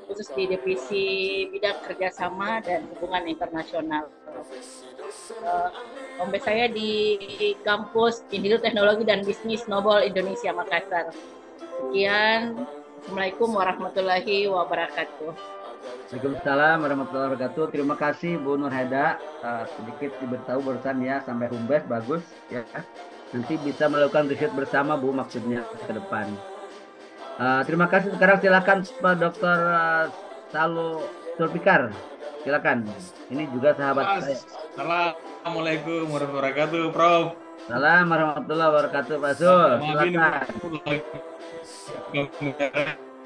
khusus di divisi bidang kerjasama dan hubungan internasional. Home base saya di kampus Institut Teknologi dan Bisnis Nobel Indonesia Makassar. Sekian, Assalamualaikum warahmatullahi wabarakatuh. Waalaikumsalam warahmatullahi wabarakatuh. Terima kasih Bu Nur Heda. Sedikit diberitahu barusan ya sampai Humbes bagus ya. Nanti bisa melakukan riset bersama Bu maksudnya ke depan. Terima kasih. Sekarang silakan Pak Dr. Salo Sulfikar. Silakan. Ini juga sahabat saya. Assalamualaikum warahmatullahi wabarakatuh, Prof. Salam warahmatullahi wabarakatuh Pak Sul. Maaf ini Silakan.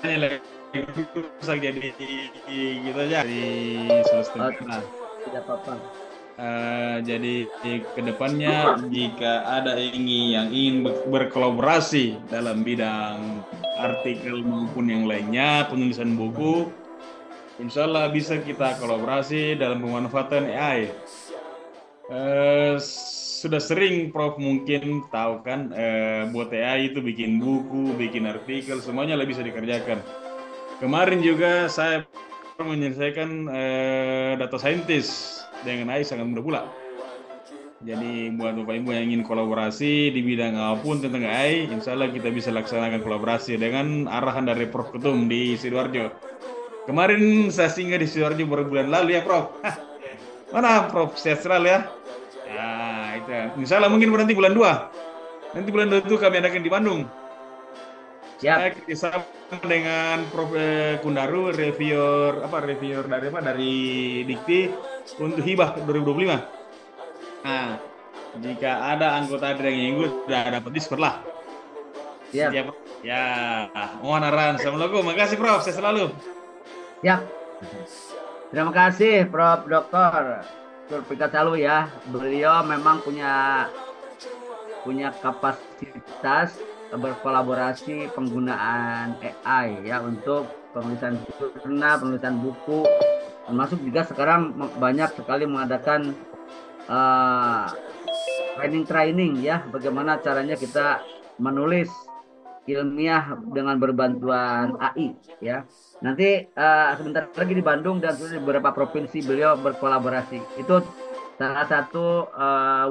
lagi rusak jadi gitu aja di Sulawesi Oh, Tenggara. tidak apa-apa. Jadi ke depannya jika ada yang ingin berkolaborasi dalam bidang artikel maupun yang lainnya, penulisan buku, insya Allah bisa kita kolaborasi dalam pemanfaatan AI. Sudah sering Prof mungkin tahu kan, buat AI itu bikin buku, bikin artikel, semuanya lah bisa dikerjakan. Kemarin juga saya menyelesaikan data scientist dengan AI sangat mudah pula. Jadi buat Bapak Ibu yang ingin kolaborasi di bidang apapun tentang AI, insya Allah kita bisa laksanakan kolaborasi dengan arahan dari Prof Ketum di Sidoarjo. Kemarin saya singgah di Sidoarjo baru bulan lalu ya Prof. Mana Prof, sehat selalu ya? Nah itu, insya Allah mungkin nanti bulan 2. Nanti bulan 2 itu kami adakan di Bandung. Siap. Saya kerjasama dengan Prof Kundaru, reviewer dari Dikti untuk hibah 2025. Nah, jika ada anggota yang ikut, sudah dapat diskon lah. Siap. Siap. Ya, mohon arahan. Assalamualaikum. Makasih Prof. Saya selalu. Siap. Terima kasih Prof. Dr. Sulfikar Salu ya. Beliau memang punya kapasitas berkolaborasi penggunaan AI ya untuk penulisan jurnal, penulisan buku, termasuk juga sekarang banyak sekali mengadakan training ya, bagaimana caranya kita menulis ilmiah dengan berbantuan AI ya. Nanti sebentar lagi di Bandung dan di beberapa provinsi beliau berkolaborasi. Itu salah satu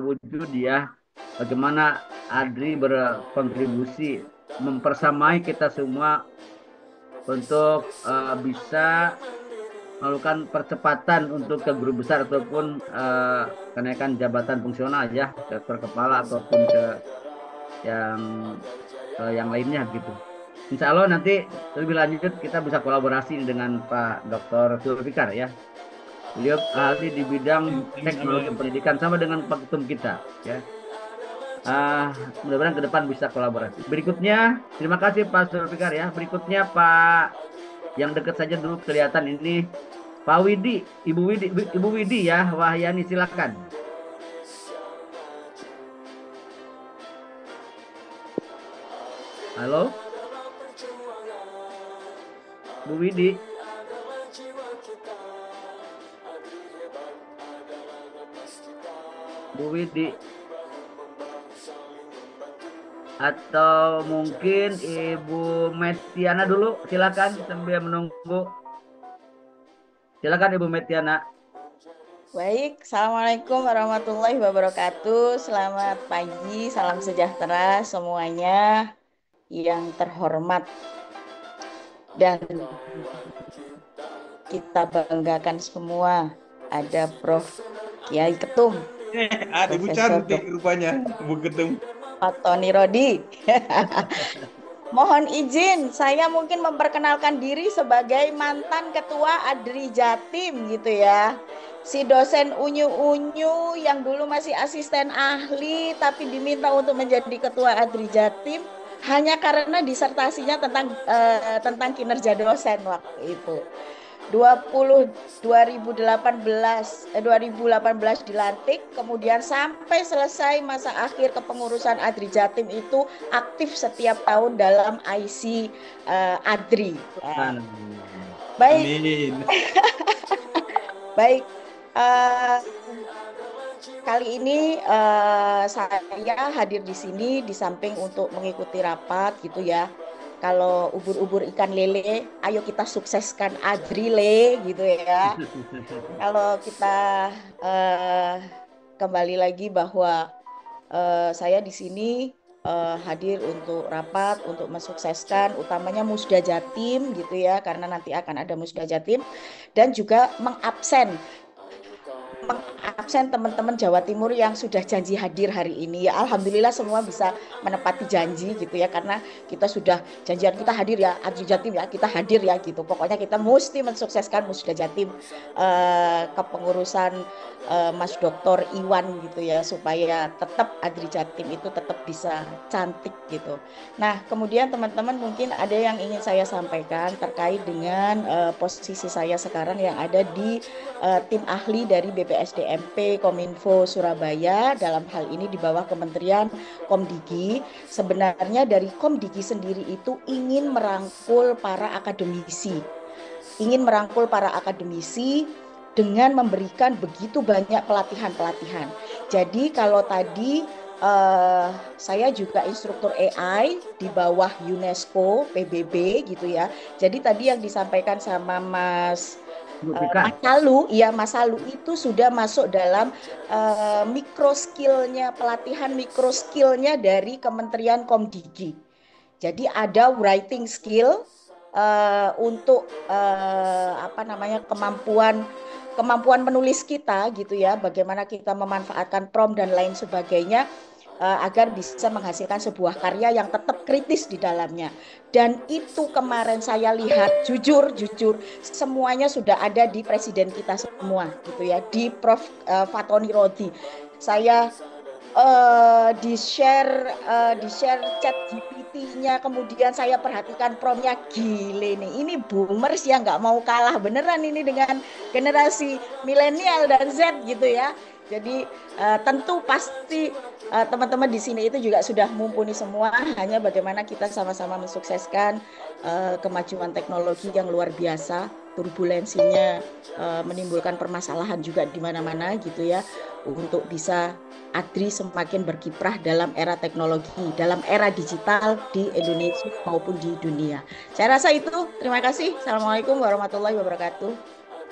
wujud ya bagaimana Adri berkontribusi mempersamai kita semua untuk bisa melakukan percepatan untuk ke guru besar ataupun kenaikan jabatan fungsional ya, ke kepala ataupun ke yang yang lainnya gitu. Insya Allah nanti lebih lanjut kita bisa kolaborasi dengan Pak Dr. Sulfikar ya. Beliau ahli di bidang teknologi pendidikan sama dengan Pak Ketum kita ya. Mudah-mudahan ke depan bisa kolaborasi. Berikutnya, terima kasih Pak Sulfikar ya. Berikutnya Pak yang dekat saja dulu kelihatan ini Pak Widi, Ibu Widi ya, Wahyani silakan. Halo, Bu Widi. Bu Widi. Atau mungkin Ibu Metiana dulu, silakan sambil menunggu. Silakan Ibu Metiana. Baik, Assalamualaikum warahmatullahi wabarakatuh. Selamat pagi, salam sejahtera semuanya yang terhormat. Dan kita banggakan semua ada Prof. Kiai Ketum. Ada Ibu cantik rupanya, Bu Ketum. Pak Tony Rodi. Mohon izin, saya mungkin memperkenalkan diri sebagai mantan ketua Adri Jatim gitu ya. Si dosen unyu-unyu yang dulu masih asisten ahli tapi diminta untuk menjadi ketua Adri Jatim hanya karena disertasinya tentang kinerja dosen waktu itu. 2018 dilantik, kemudian sampai selesai masa akhir kepengurusan Adri Jatim itu aktif setiap tahun dalam IC Adri. Baik. Amin. Baik. Kali ini saya hadir di sini di samping untuk mengikuti rapat gitu ya. kalau ubur-ubur ikan lele, ayo kita sukseskan Adrile gitu ya. Kalau kita kembali lagi bahwa saya di sini hadir untuk rapat, untuk mensukseskan utamanya Musda Jatim gitu ya, karena nanti akan ada Musda Jatim, dan juga mengabsen teman-teman Jawa Timur yang sudah janji hadir hari ini. Ya alhamdulillah semua bisa menepati janji gitu ya, karena kita sudah janjian kita hadir ya, Adri Jatim ya, kita hadir ya gitu. Pokoknya kita mesti mensukseskan Musda Jatim kepengurusan Mas Dr. Iwan gitu ya, supaya tetap Adri Jatim itu tetap bisa cantik gitu. Nah, kemudian teman-teman mungkin ada yang ingin saya sampaikan terkait dengan posisi saya sekarang yang ada di tim ahli dari BPSDMP Kominfo Surabaya, dalam hal ini di bawah Kementerian Komdigi. Sebenarnya dari Komdigi sendiri itu ingin merangkul para akademisi dengan memberikan begitu banyak pelatihan-pelatihan. Jadi kalau tadi saya juga instruktur AI di bawah UNESCO PBB gitu ya. Jadi tadi yang disampaikan sama Mas Masalu itu sudah masuk dalam pelatihan mikro skillnya dari Kementerian Komdigi. Jadi ada writing skill untuk kemampuan menulis kita gitu ya, bagaimana kita memanfaatkan prompt dan lain sebagainya agar bisa menghasilkan sebuah karya yang tetap kritis di dalamnya. Dan itu kemarin saya lihat jujur semuanya sudah ada di presiden kita semua gitu ya, di Prof Fatoni Rodi. Saya di share chat GPT-nya, kemudian saya perhatikan promptnya, gile nih, ini boomers yang nggak mau kalah beneran ini dengan generasi milenial dan Z gitu ya. Jadi tentu pasti teman-teman di sini itu juga sudah mumpuni semua, hanya bagaimana kita sama-sama mensukseskan kemajuan teknologi yang luar biasa, turbulensinya menimbulkan permasalahan juga di mana-mana gitu ya, untuk bisa Adri semakin berkiprah dalam era teknologi, dalam era digital di Indonesia maupun di dunia. Saya rasa itu. Terima kasih. Assalamualaikum warahmatullahi wabarakatuh.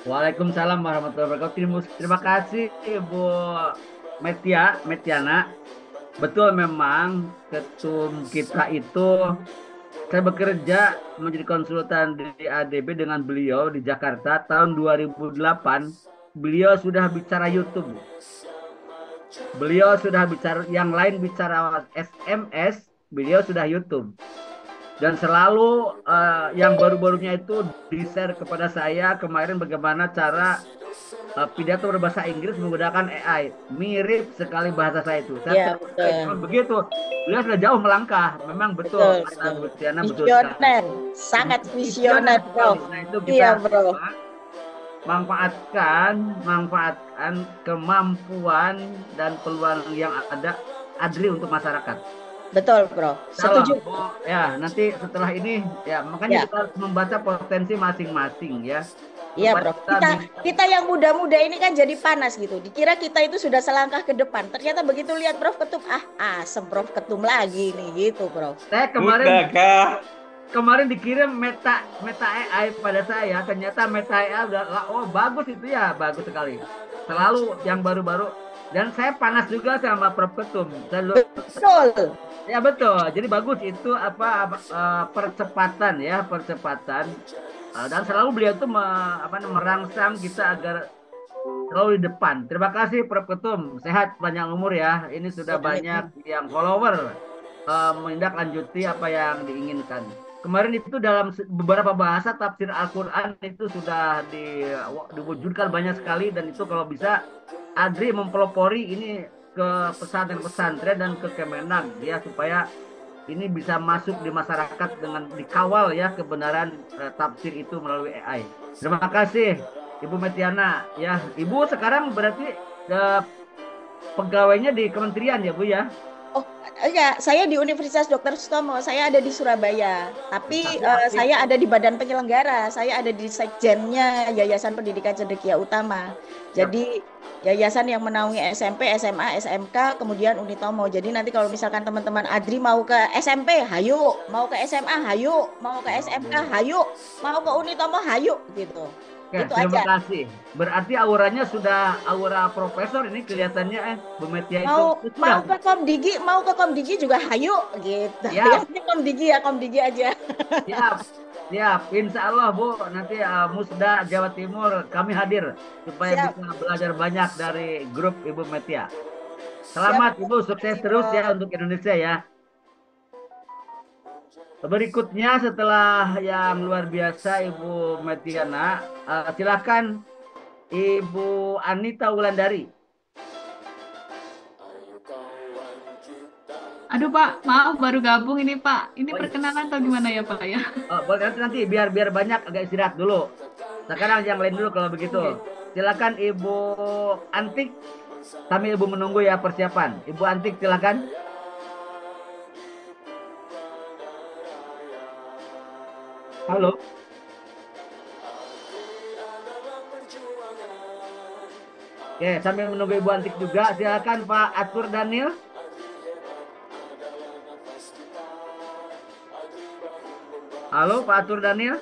Waalaikumsalam warahmatullahi wabarakatuh. Terima kasih Ibu Metiana. Betul, memang ketum kita itu, saya bekerja menjadi konsultan di ADB dengan beliau di Jakarta tahun 2008. Beliau sudah bicara YouTube. Beliau sudah bicara, yang lain bicara SMS, beliau sudah YouTube. Dan selalu yang baru-barunya itu di-share kepada saya kemarin bagaimana cara pidato berbahasa Inggris menggunakan AI. Mirip sekali bahasa saya itu. Saya begitu. Beliau sudah jauh melangkah. Memang betul. Visioner. Sangat visioner, Bro. Nah, itu kita manfaatkan kemampuan dan peluang yang ada Adri untuk masyarakat. Betul, Bro. Setuju. Ya, nanti setelah ini ya makanya kita harus membaca potensi masing-masing ya. Iya, Bro. Kita yang muda-muda ini kan jadi panas gitu. Dikira kita itu sudah selangkah ke depan. Ternyata begitu lihat Prof Ketum, asem Prof Ketum lagi nih gitu, Bro. Saya kemarin dikirim meta AI pada saya, ternyata meta AI udah bagus itu ya, bagus sekali. Selalu yang baru-baru, dan saya panas juga sama Prof Ketum. Betul. Ya betul. Jadi bagus itu percepatan. Dan selalu beliau tuh merangsang kita agar selalu di depan. Terima kasih Prof Ketum. Sehat, panjang umur ya. Ini sudah banyak yang follower menindaklanjuti apa yang diinginkan. Kemarin itu dalam beberapa bahasa tafsir Al-Quran itu sudah diwujudkan banyak sekali, dan itu kalau bisa Adri mempelopori ini ke pesantren-pesantren dan ke Kemenag ya, supaya ini bisa masuk di masyarakat dengan dikawal ya kebenaran tafsir itu melalui AI. Terima kasih Ibu Metiana ya. Ibu sekarang berarti pegawainya di kementerian ya Bu ya? Oh, Enggak, saya di Universitas Dr. Sutomo, saya ada di Surabaya. Tapi Tapi aktif. saya ada di badan penyelenggara, saya ada di sekjennya Yayasan Pendidikan Cendekia Utama. Yap. Jadi yayasan yang menaungi SMP, SMA, SMK, kemudian Unitomo. Jadi nanti kalau misalkan teman-teman Adri mau ke SMP, hayu, mau ke SMA, hayu, mau ke SMK, hayu, mau ke Unitomo, hayu gitu. Oke, Itu terima aja. kasih. Berarti auranya sudah aura profesor ini kelihatannya Bu Metia itu. Mau ke Komdigi juga hayu gitu. Siap, Yang Komdigi ya Komdigi aja. siap, siap. Insya Allah Bu, nanti Musda Jawa Timur kami hadir supaya Siap. bisa belajar banyak dari grup Ibu Metia. Siap. Selamat Ibu, sukses Terima kasih, terus Prof. ya untuk Indonesia ya. Berikutnya setelah yang luar biasa Ibu Metiana, silakan Ibu Anita Wulandari. Aduh Pak, maaf baru gabung ini Pak. Ini Oh, iya. perkenalan atau gimana ya Pak ya? Boleh nanti biar banyak agak istirahat dulu. Sekarang yang lain dulu kalau begitu. Oke. Silakan Ibu Antik. Kami Ibu menunggu ya persiapan. Ibu Antik silakan. Halo. Oke, sambil menunggu Ibu Antik juga, silakan Pak Atur Daniel. Halo Pak Atur Daniel.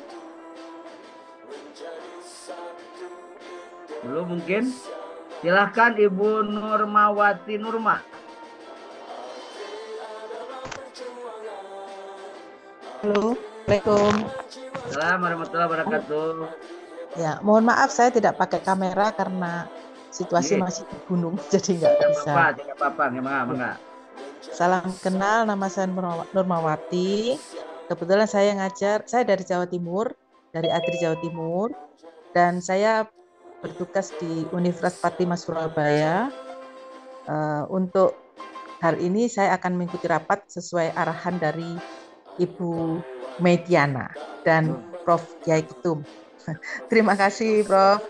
Belum mungkin. Silahkan Ibu Nurmawati Nurma. Halo, Assalamualaikum. Assalamualaikum warahmatullahi wabarakatuh. Ya, mohon maaf saya tidak pakai kamera karena situasi Iya. masih di gunung, jadi nggak Tidak bisa. apa-apa, tidak apa-apa. Mangga. Salam kenal, nama saya Nurmawati. Kebetulan saya ngajar, saya dari Jawa Timur, dari Adri Jawa Timur, dan saya bertugas di Universitas Fatimah Surabaya. Untuk hari ini saya akan mengikuti rapat sesuai arahan dari Ibu Mediana dan Prof. Kiai Ketum. Terima kasih, Prof.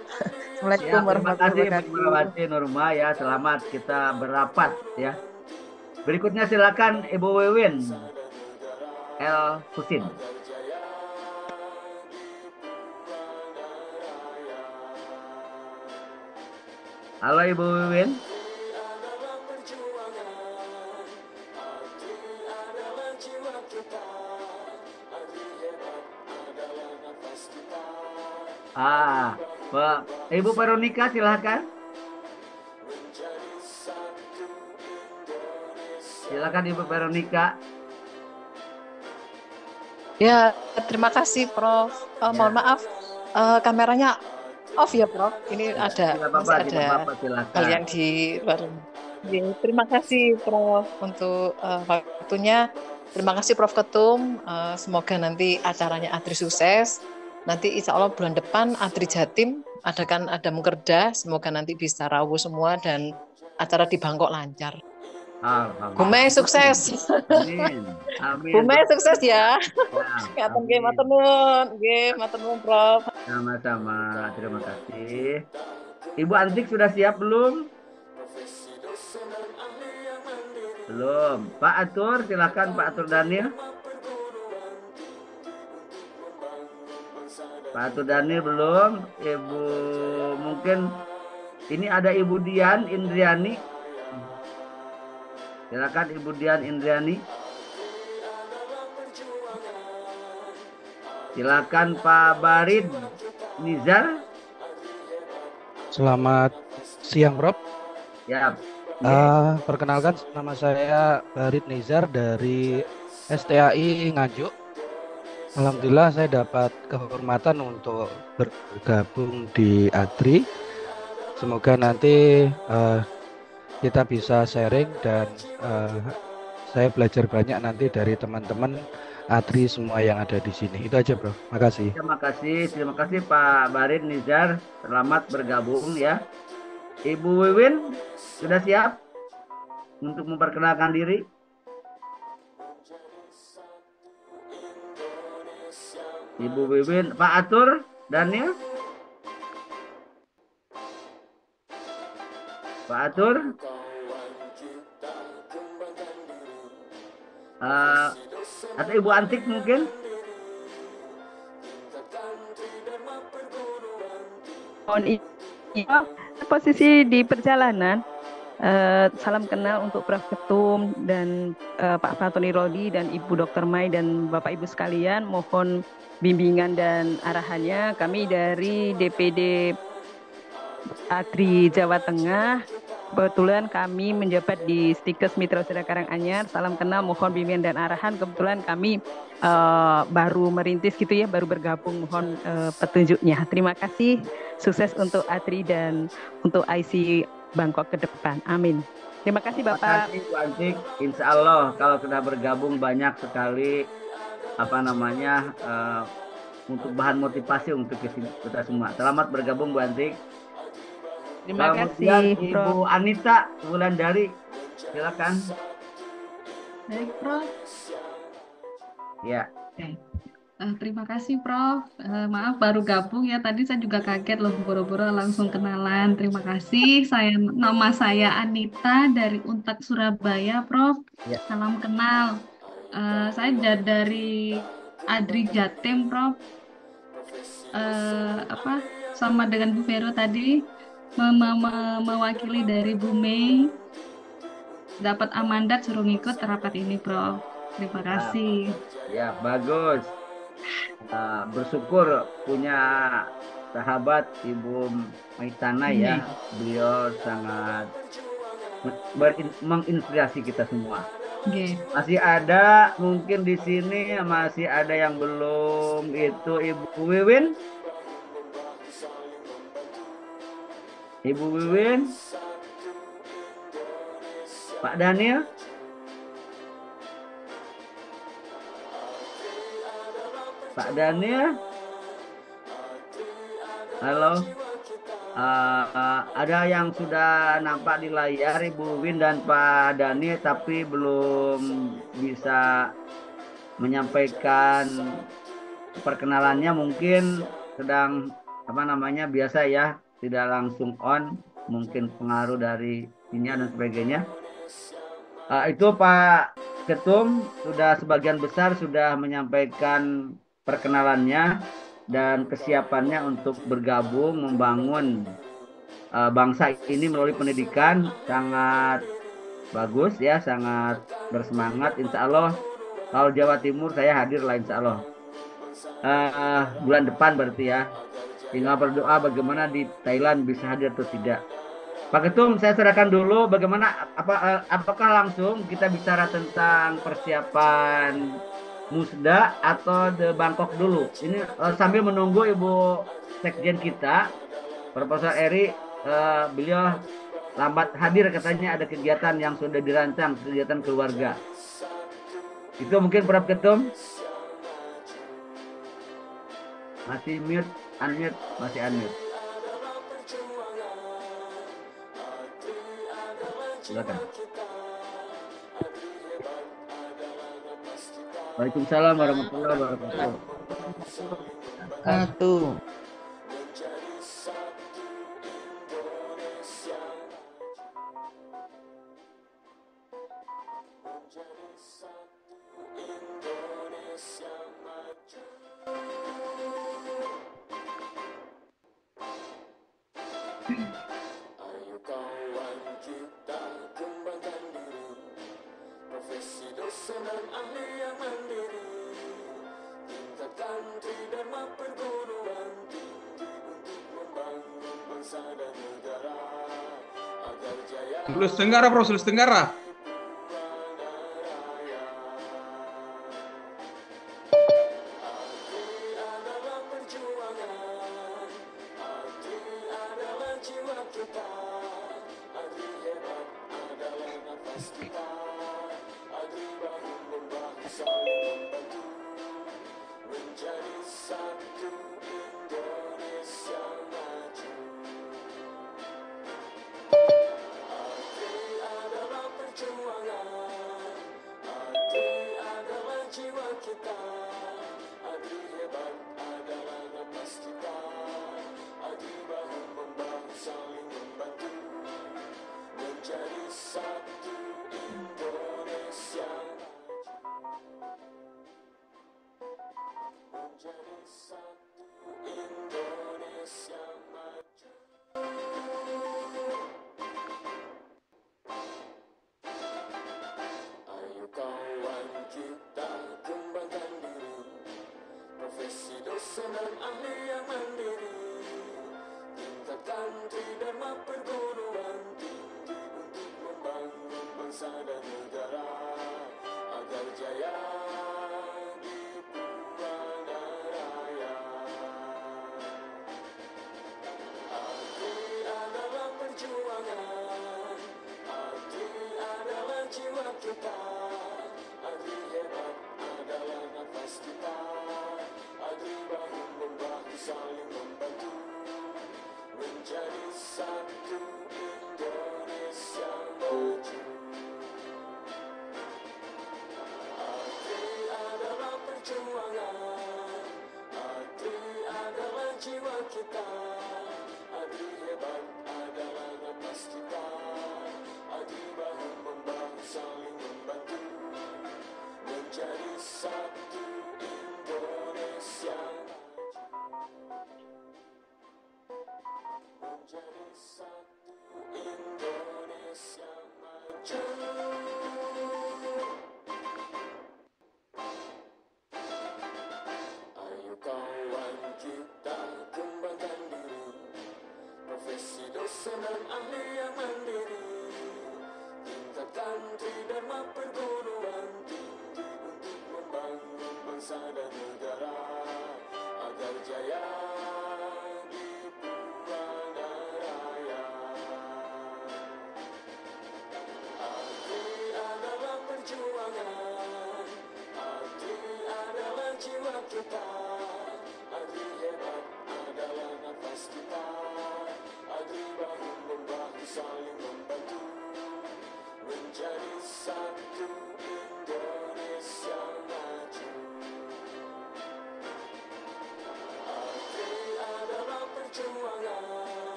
Assalamualaikum Terima warahmatullahi kasih Ibu wabarakatuh. Nurmawati Nurma ya. Selamat kita berapat ya. Berikutnya silakan Ibu Wiwin L. Husin. Halo Ibu Wiwin. Ibu Veronica silakan. Silakan Ibu Veronica. Ya, terima kasih Prof. Mohon maaf, kameranya off ya Prof. Ini Ya, ada tidak apa-apa, masih tidak ada apa-apa, silakan. hal yang di luar. Ya, terima kasih Prof untuk waktunya. Terima kasih Prof Ketum. Semoga nanti acaranya Adri sukses. Nanti insya Allah bulan depan Adri Jatim ada Mukerda. Semoga nanti bisa rawuh semua dan acara di Bangkok lancar. Bu Mei sukses. Amin. Amin. Bu Mei sukses ya. Ya, Ngaten nggih, amin. matur nuwun Prof. Sama-sama. Terima kasih. Ibu Antik sudah siap belum? Belum. Pak Atur, silakan Pak Atur Daniel. Pak Atur Daniel belum. Ibu mungkin ini ada Ibu Dian Indriani. Silakan Ibu Dian Indriani. Silakan Pak Barid Nizar. Selamat siang, Prof. Ya. Perkenalkan, nama saya Barid Nizar dari STAI Nganjuk. Alhamdulillah saya dapat kehormatan untuk bergabung di ADRI. Semoga nanti kita bisa sharing dan saya belajar banyak nanti dari teman-teman ADRI semua yang ada di sini. Itu aja, Bro. Makasih. Terima kasih Pak Barid Nizar. Selamat bergabung ya. Ibu Wiwin sudah siap untuk memperkenalkan diri? Ibu Wiwin, Pak Atur Daniel. Pak Atur. Eh, atau Ibu Antik mungkin? Iya, posisi di perjalanan. Salam kenal untuk Prof. Ketum dan Pak Fatoni Rodi dan Ibu Dr. Mai dan Bapak Ibu sekalian. Mohon bimbingan dan arahannya. Kami dari DPD Atri Jawa Tengah. Kebetulan kami menjabat di Stikes Mitra Usaha Karanganyar. Salam kenal, mohon bimbingan dan arahan. Kebetulan kami baru merintis gitu ya, baru bergabung. Mohon petunjuknya. Terima kasih. Sukses untuk Atri dan untuk IC Bangkok ke depan. Amin. Terima kasih Bapak. Terima kasih Bu Antik. Insya Allah kalau sudah bergabung banyak sekali untuk bahan motivasi untuk kita semua. Selamat bergabung Bu Antik. Terima Kemudian kasih, Ibu Prof. Anita Wulandari, silakan. Baik, Prof. Ya. Terima kasih, Prof. Maaf baru gabung ya. Tadi saya juga kaget loh, boro-boro langsung kenalan. Terima kasih. Nama saya Anita dari Untak Surabaya, Prof. Ya. Salam kenal. Saya dari Adri Jatim, Prof. Sama dengan Bu Vero tadi mewakili dari Bu Mei. Dapat amandat suruh ngikut rapat ini, Prof. Terima kasih. Ya, bagus. Bersyukur punya sahabat Ibu Maitana ya. Beliau sangat menginspirasi kita semua. Okay. Masih ada mungkin di sini masih ada yang belum itu Ibu Wiwin. Ibu Wiwin. Pak Daniel. Pak Daniel. Halo. Ada yang sudah nampak di layar Ibu Win dan Pak Daniel tapi belum bisa menyampaikan perkenalannya, mungkin sedang biasa ya, tidak langsung on, mungkin pengaruh dari sinyal dan sebagainya. Itu Pak Ketum sudah sebagian besar sudah menyampaikan perkenalannya dan kesiapannya untuk bergabung membangun bangsa ini melalui pendidikan. Sangat bagus ya, sangat bersemangat. Insya Allah kalau Jawa Timur saya hadir lah insya Allah bulan depan berarti ya. Tinggal berdoa bagaimana di Thailand bisa hadir atau tidak. Pak Ketum, saya serahkan dulu bagaimana apakah langsung kita bicara tentang persiapan Musda atau The Bangkok dulu. Ini sambil menunggu Ibu Sekjen kita, Profesor Eri, beliau lambat hadir katanya ada kegiatan yang sudah dirancang, kegiatan keluarga. Itu mungkin Prof Ketum. Masih mute, unmute, masih unmute. Silakan. Waalaikumsalam warahmatullahi wabarakatuh. Sulawesi Tenggara, Bro, Sulawesi Tenggara.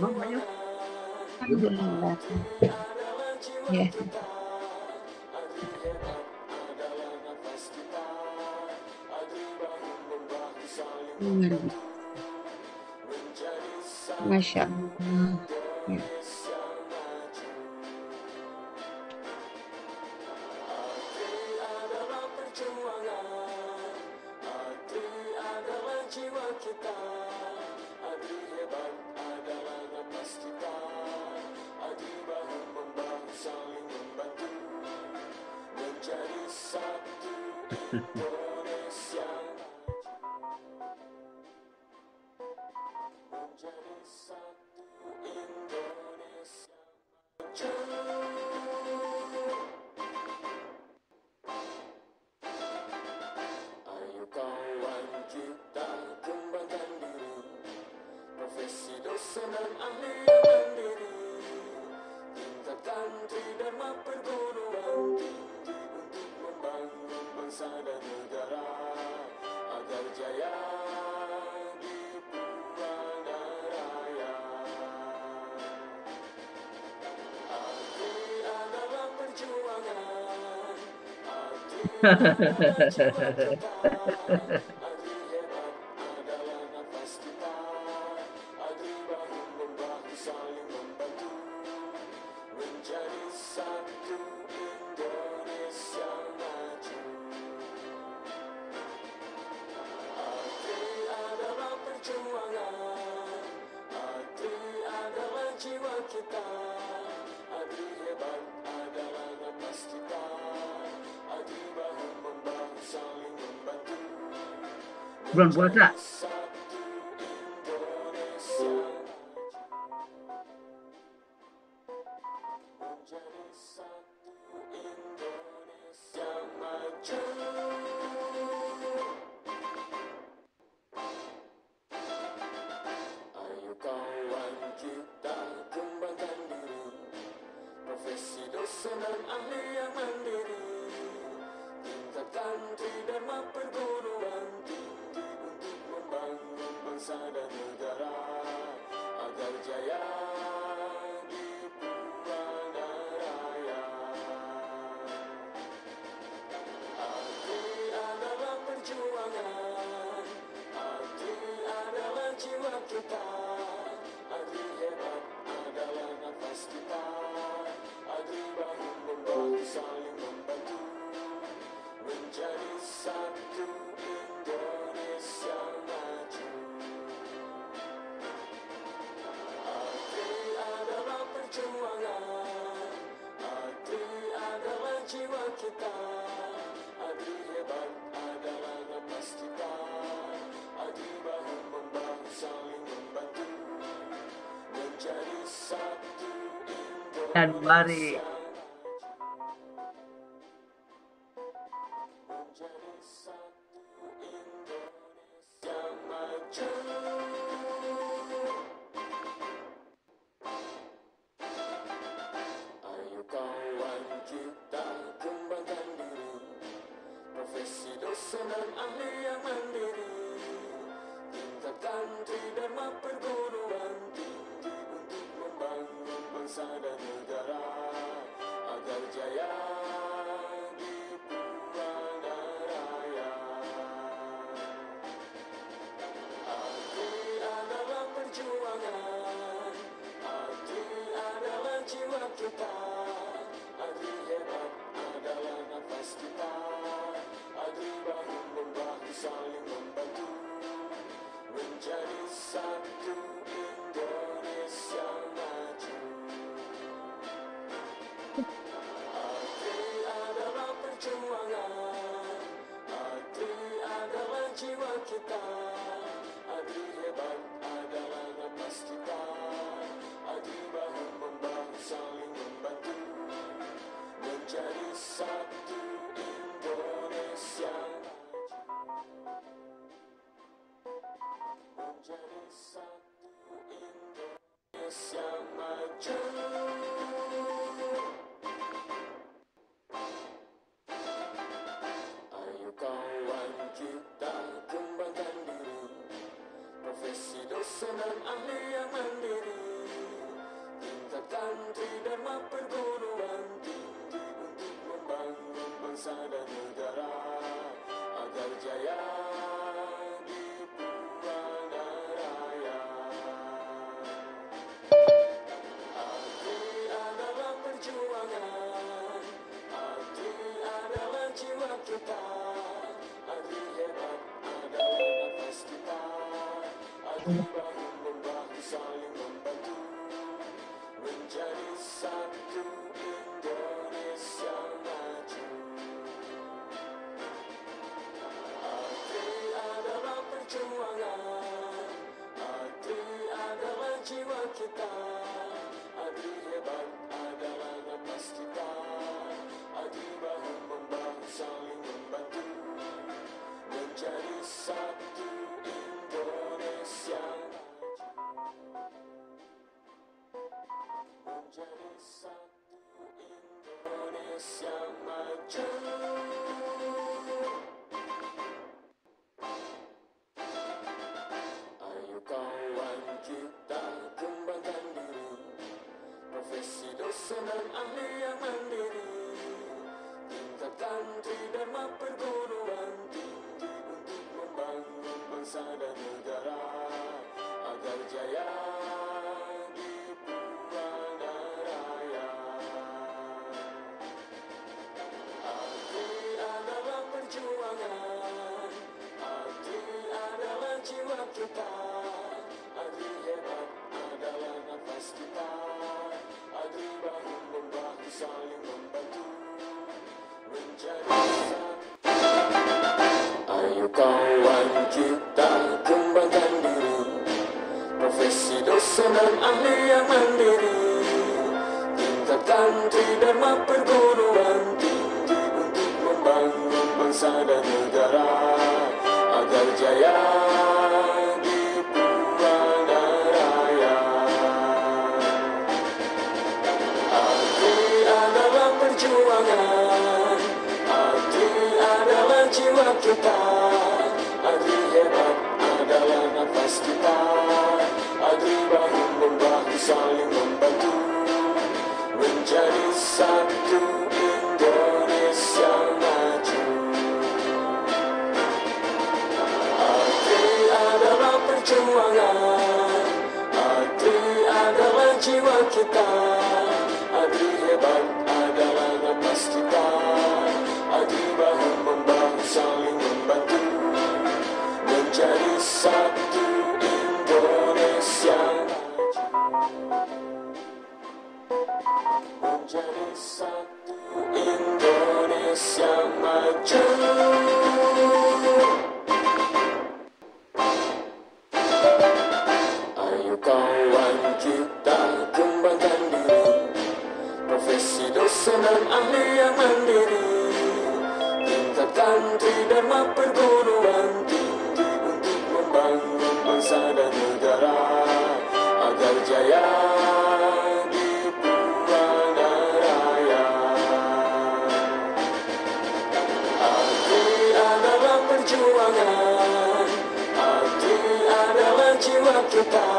Mamanya. Alhamdulillah. Ya. Luar biasa. Masya Allah. Ya. Bulan puasa. Januari. Jiwa kita, adil hebat adalah nafas kita. ahli yang mandiri, tingkatkan tridharma perguruan tinggi untuk membangun bangsa dan negara agar jaya di Purana Raya. Arti adalah perjuangan, arti adalah jiwa kita, arti hebat adalah nafas kita, arti bahu membahu saling membantu menjadi satu Indonesia maju. Arti adalah perjuangan, arti adalah jiwa kita, arti hebat adalah nafas kita, arti bahu membahu saling membantu menjadi satu Indonesia maju. Menjadi satu Indonesia maju. Ayo kawan kita kembangkan diri, profesi dosen dan ahli yang mandiri, tingkatkan tridharma perguruan tinggi untuk membangun bangsa dan negara agar jaya di Purana Raya. Arti adalah perjuangan, arti adalah jiwa kita,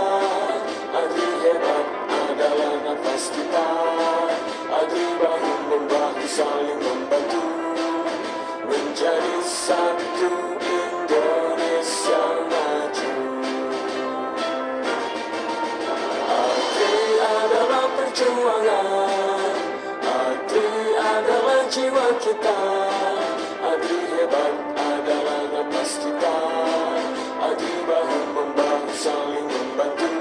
arti hebat adalah nafas kita, arti bahu membahu saling membantu menjadi satu Indonesia maju. Arti adalah perjuangan, arti adalah jiwa kita, arti hebat adalah nafas kita, arti bahu membahu saling membantu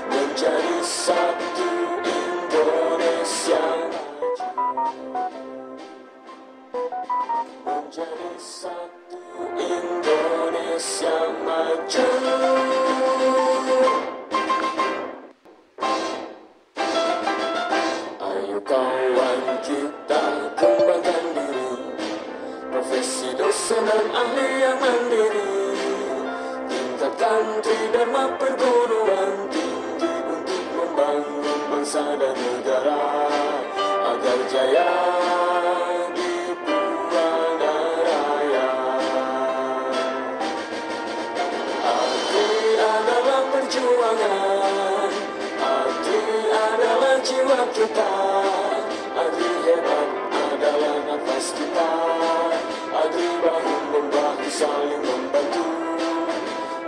menjadi satu Indonesia menjadi satu Indonesia maju. Ayo kawan kita kembangkan diri, profesi dosen dan ahli yang mandiri, tingkatkan tridharma perguruan tinggi untuk membangun bangsa dan negara agar jaya di Purana Raya. Arti adalah perjuangan, arti adalah jiwa kita, arti hebat adalah nafas kita, arti bahu membahu saling membantu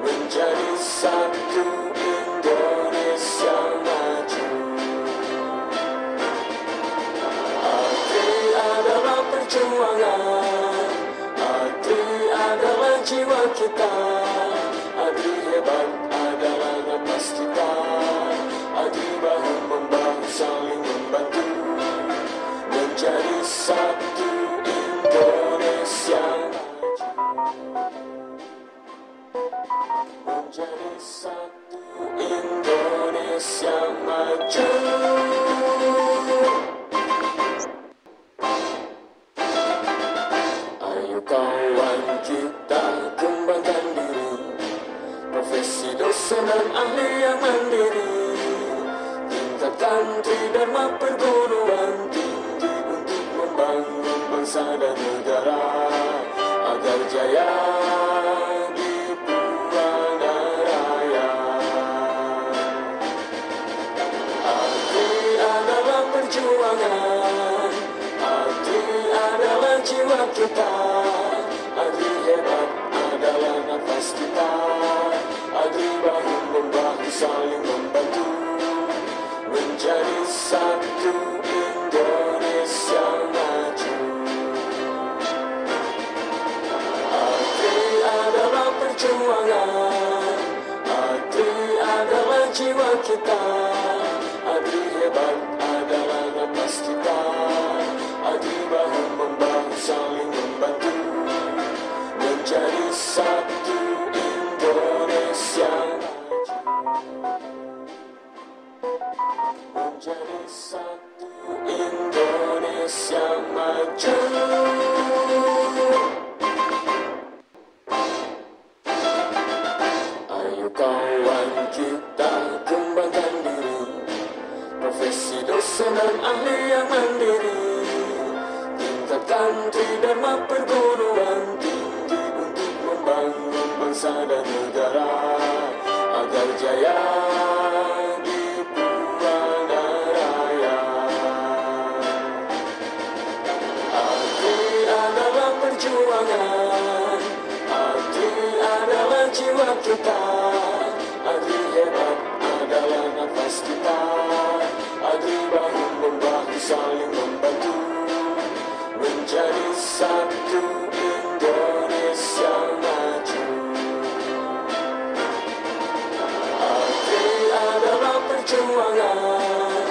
menjadi satu Indonesia maju. Arti adalah perjuangan, arti adalah jiwa kita, arti hebat adalah nafas kita, arti bahu membahu saling membantu menjadi satu Indonesia menjadi satu Indonesia maju. Ayo kawan kita kembangkan diri, profesi dosen dan ahli yang mandiri, tingkatkan tridharma perguruan tinggi untuk membangun bangsa dan negara agar jaya di Purana Raya. Arti adalah perjuangan, arti adalah jiwa kita, arti hebat adalah nafas kita, arti bahu membahu saling membantu menjadi satu Indonesia maju. Arti adalah perjuangan, arti adalah jiwa kita, arti hebat adalah nafas kita, arti bahu membahu saling membantu menjadi satu Indonesia maju. menjadi satu Indonesia maju. Ayo kawan kita kembangkan diri, profesi dosen dan ahli yang mandiri, tingkatkan tridharma perguruan tinggi untuk membangun bangsa dan negara agar jaya di Purana Raya. Agri adalah perjuangan, Agri adalah jiwa kita, Agri hebat adalah nafas kita, Agri bahu membahu saling membantu menjadi satu Indonesia maju. Agri adalah perjuangan,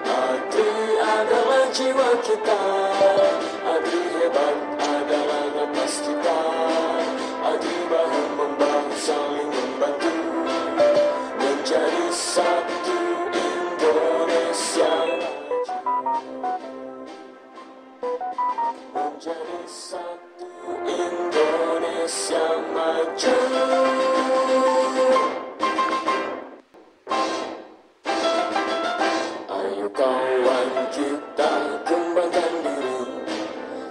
Agri adalah jiwa kita, Agri hebat adalah nafas kita, Agri bahu membahu saling membantu menjadi satu Indonesia maju. Menjadi satu Indonesia maju. Ayo kawan kita kembangkan diri,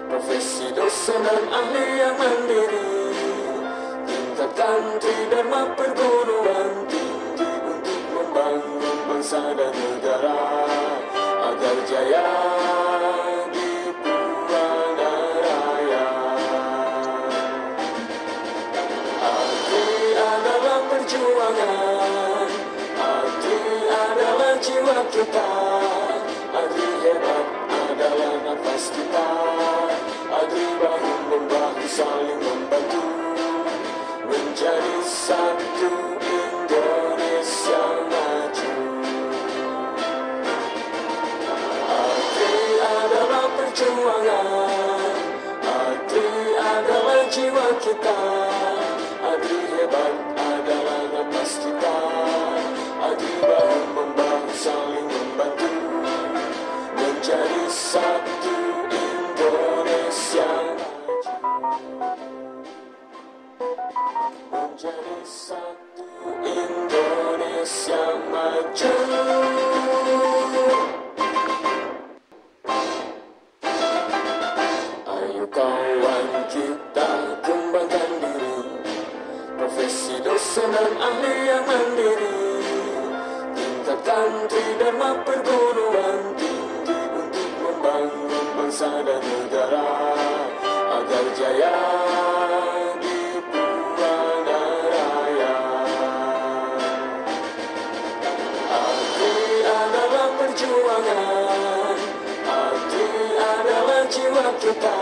profesi dosen dan ahli yang mandiri, tingkatkan tridharma perguruan tinggi untuk membangun bangsa dan negara agar jaya di Purana Raya. Agri adalah perjuangan, Agri adalah jiwa kita, Agri hebat adalah nafas kita, Agri bahu membahu saling membantu menjadi satu Indonesia maju. Agri adalah perjuangan, Agri adalah jiwa kita, Agri hebat adalah nafas kita, Agri bahu membahu saling membantu menjadi satu Indonesia maju. Menjadi satu Indonesia maju. Ayo kawan kita kembangkan diri, profesi dosen dan ahli yang mandiri, tingkatkan tridharma perguruan tinggi untuk membangun bangsa dan negara agar jaya di Purana Raya. Agri adalah perjuangan, Agri adalah jiwa kita,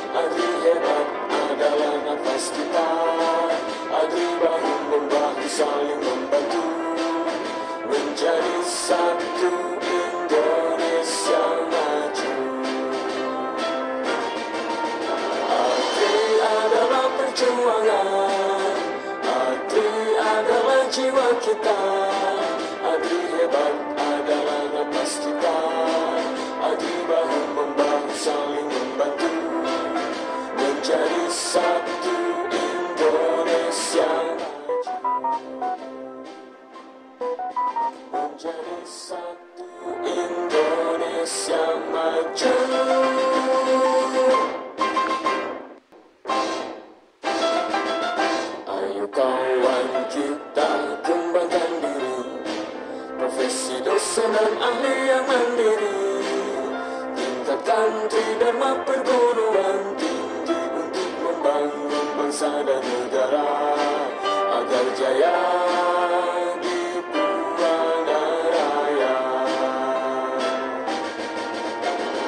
Agri hebat adalah nafas kita, Agri bahu membahu saling membantu menjadi satu Indonesia maju. Agri adalah perjuangan, Agri adalah jiwa kita, Agri hebat adalah nafas kita, Agri bahu membahu saling membantu menjadi satu Indonesia maju. Menjadi satu Indonesia maju. Ayo kawan kita kembangkan diri, profesi dosen dan ahli yang mandiri, tingkatkan tridharma perguruan tinggi untuk membangun bangsa dan negara agar jaya di Purana Raya.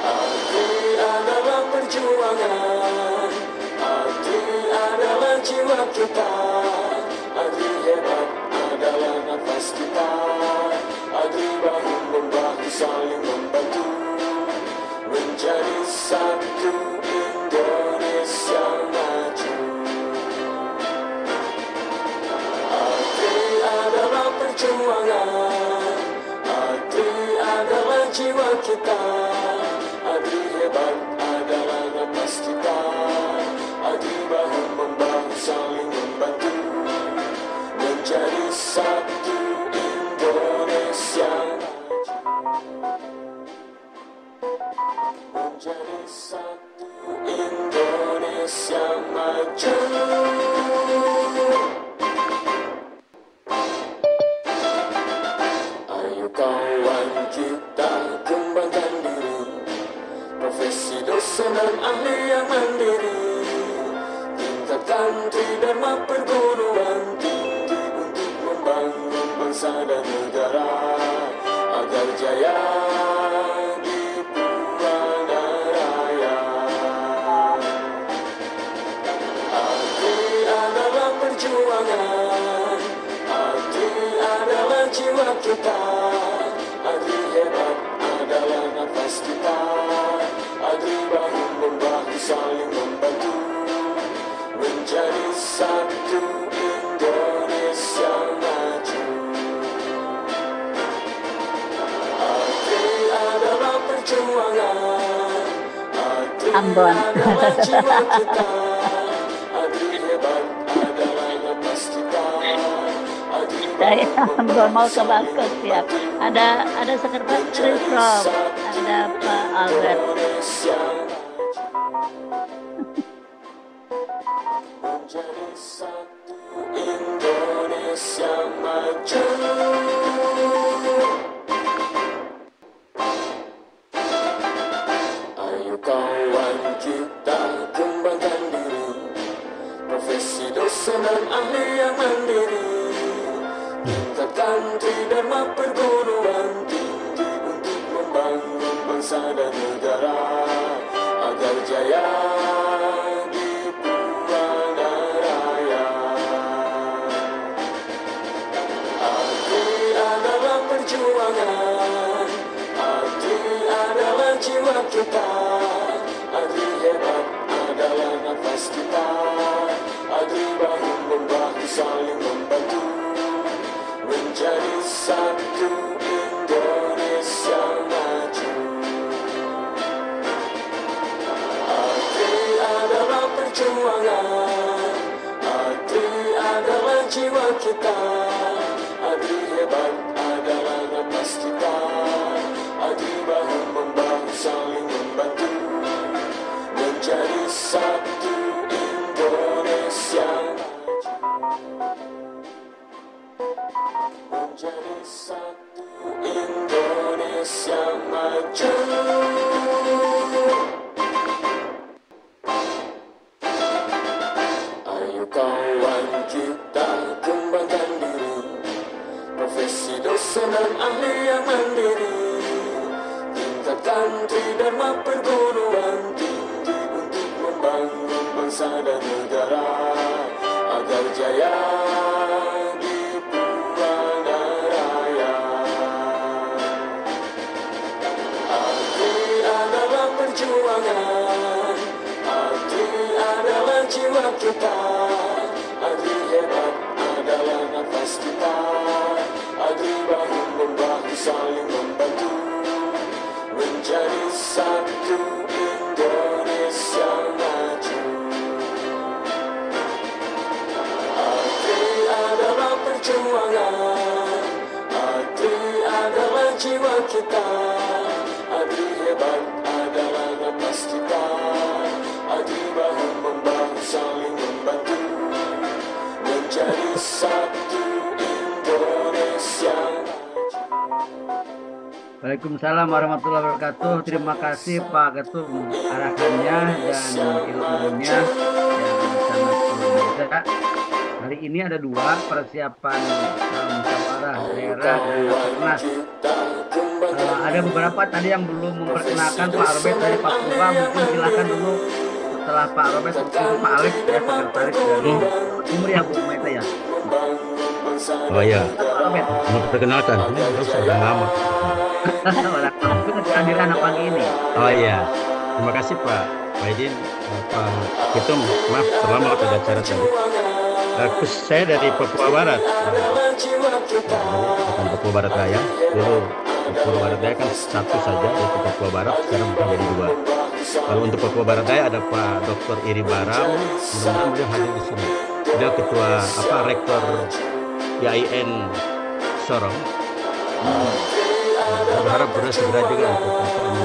Agri adalah perjuangan, Agri adalah jiwa kita, Agri hebat adalah nafas kita, Agri bahu membahu saling membantu menjadi satu Indonesia maju. Agri adalah perjuangan, Agri jiwa kita, adu hebat adalah nafas kita, adu bahu membahu saling membantu, menjadi satu Indonesia, menjadi satu Indonesia maju. Ayo kawan kita kembangkan diri, profesi dosen dan ahli yang mandiri, tingkatkan tridharma perguruan tinggi untuk membangun bangsa dan negara agar jaya di Purana Raya. Arti adalah perjuangan, arti adalah jiwa kita, arti hebat adalah nafas kita, arti bahu membahu saling membantu, menjadi satu Indonesia maju. Arti adalah perjuangan, arti Ambon. adalah jiwa kita, arti hebat adalah nafas kita, arti Saya belum mau ke Bangkok ya. Ada sekretaris Prof. Ada Pak Albert. Indonesia menjadi satu Indonesia maju. Ayo kawan kita kembangkan diri, profesi dosen dan ahli yang mandiri, tingkatkan tridharma perguruan tinggi untuk membangun bangsa dan negara agar jaya di Purana Raya. Arti adalah perjuangan, arti adalah jiwa kita, arti hebat adalah nafas kita, arti bahu membahu saling membantu, menjadi satu Indonesia maju. Arti adalah perjuangan, arti adalah jiwa kita, arti hebat adalah nafas kita, arti bahu membahu saling membantu, menjadi satu Indonesia menjadi satu Indonesia maju. Ayo kawan kita kembangkan diri, profesi dosen dan ahli yang mandiri, tingkatkan tridharma perguruan tinggi untuk membangun bangsa dan negara agar jaya di Purana Raya. Arti adalah perjuangan, arti adalah jiwa kita, arti hebat adalah nafas kita, arti bahu membahu saling membantu, menjadi satu Indonesia maju. Arti adalah perjuangan, arti adalah jiwa kita, arti hebat adalah nafas kita, arti bahu membahu saling membantu, menjadi satu Indonesia. Waalaikumsalam warahmatullahi wabarakatuh. Terima kasih Pak Ketum arahannya dan ilmunya yang sangat luar biasa. Hari ini ada dua persiapan musyawarah daerah dan Rakernas. Ada beberapa tadi yang belum memperkenalkan Pak Robert dari Papua. Mungkin silakan dulu setelah Pak Robert mungkin Pak Alex ya sekretaris dari Timur ya Bu Meta ya. Oh ya, Pak Robert. mau perkenalkan, ini sudah lama. Mungkin kehadiran pagi ini. Oh iya, terima kasih Pak Aidin, Pak Ketum, maaf terlambat ada acara tadi. Saya dari Papua Barat, bukan Papua Barat Raya. Dulu Papua Barat Daya kan satu saja, yaitu Papua Barat, sekarang menjadi dua. Kalau untuk Papua Barat Daya ada Pak Dr. Iri Baram, mudah-mudahan beliau hadir di sini. Beliau ketua rektor IAIN Sorong. Saya berharap beliau segera juga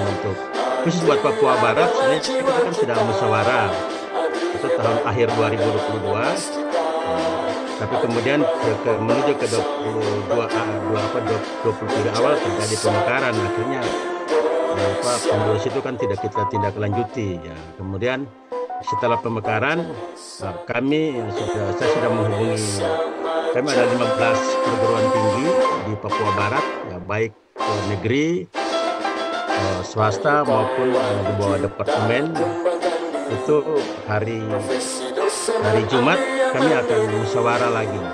untuk khusus buat Papua Barat. Sebenarnya kita kan sudah musyawarah itu tahun akhir 2022. Tapi kemudian menuju ke 23 awal terjadi pemekaran. Akhirnya pengurus itu kan tidak kita tindak lanjuti ya. Kemudian setelah pemekaran saya sudah menghubungi, kami ada 15 perguruan tinggi di Papua Barat ya, baik negeri, swasta maupun di bawah departemen. Itu hari Jumat kami akan musyawarah lagi ya.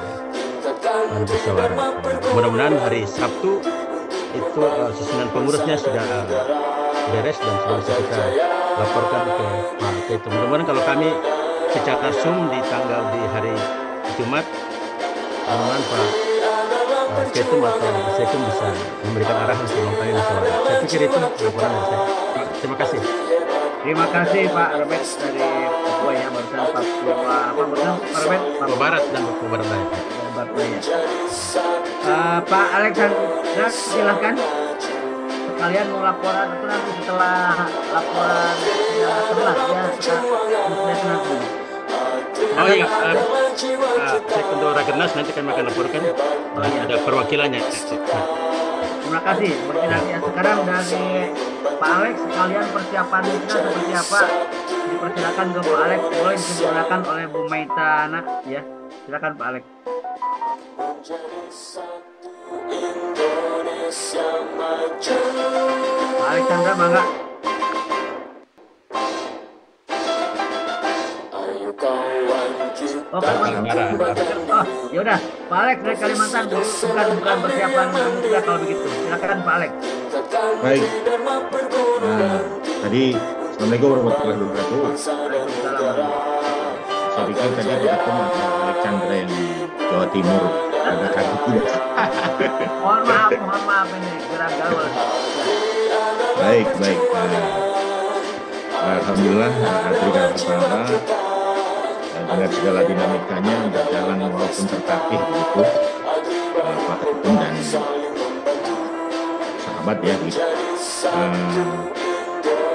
Mudah-mudahan hari Sabtu itu susunan pengurusnya sudah beres dan sudah bisa kita laporkan ke Pak Ketum. Mudah-mudahan kalau kami secara Zoom di hari Jumat, mudah-mudahan Pak Ketum atau Sekum bisa memberikan arahan sebelum kami musyawarah. Saya pikir itu laporan dari saya. Terima kasih. Terima kasih Pak Robert dari Papua ya, barusan Papua Barat dan Papua Barat Daya. Pak Alexander silahkan, kalian mau laporan itu nanti setelah laporan ya nanti. Oh iya, saya untuk Rakernas nanti kami akan laporkan. Ada perwakilannya. Terima kasih. Berarti nanti sekarang dari Pak Alex, kalian persiapan kita seperti apa? Dipersilakan ke Pak Alex, boleh disempurnakan oleh Bu Maitana ya. Silakan Pak Alex. Pak Alexandra bangga. Oh, ya udah, Pak Alex dari Kalimantan, bukan persiapan juga kalau begitu. Silakan Pak Alex. Baik. Tadi Assalamualaikum warahmatullahi wabarakatuh. Saya pikir tadi ada ketemu Alexandra yang Jawa Timur, agak kaget juga. Mohon maaf ini gerak gawal. Baik. Alhamdulillah Adri Kalpasara dengan segala dinamikanya berjalan walaupun tertatih begitu, Pak Ketum dan sahabat ya gitu.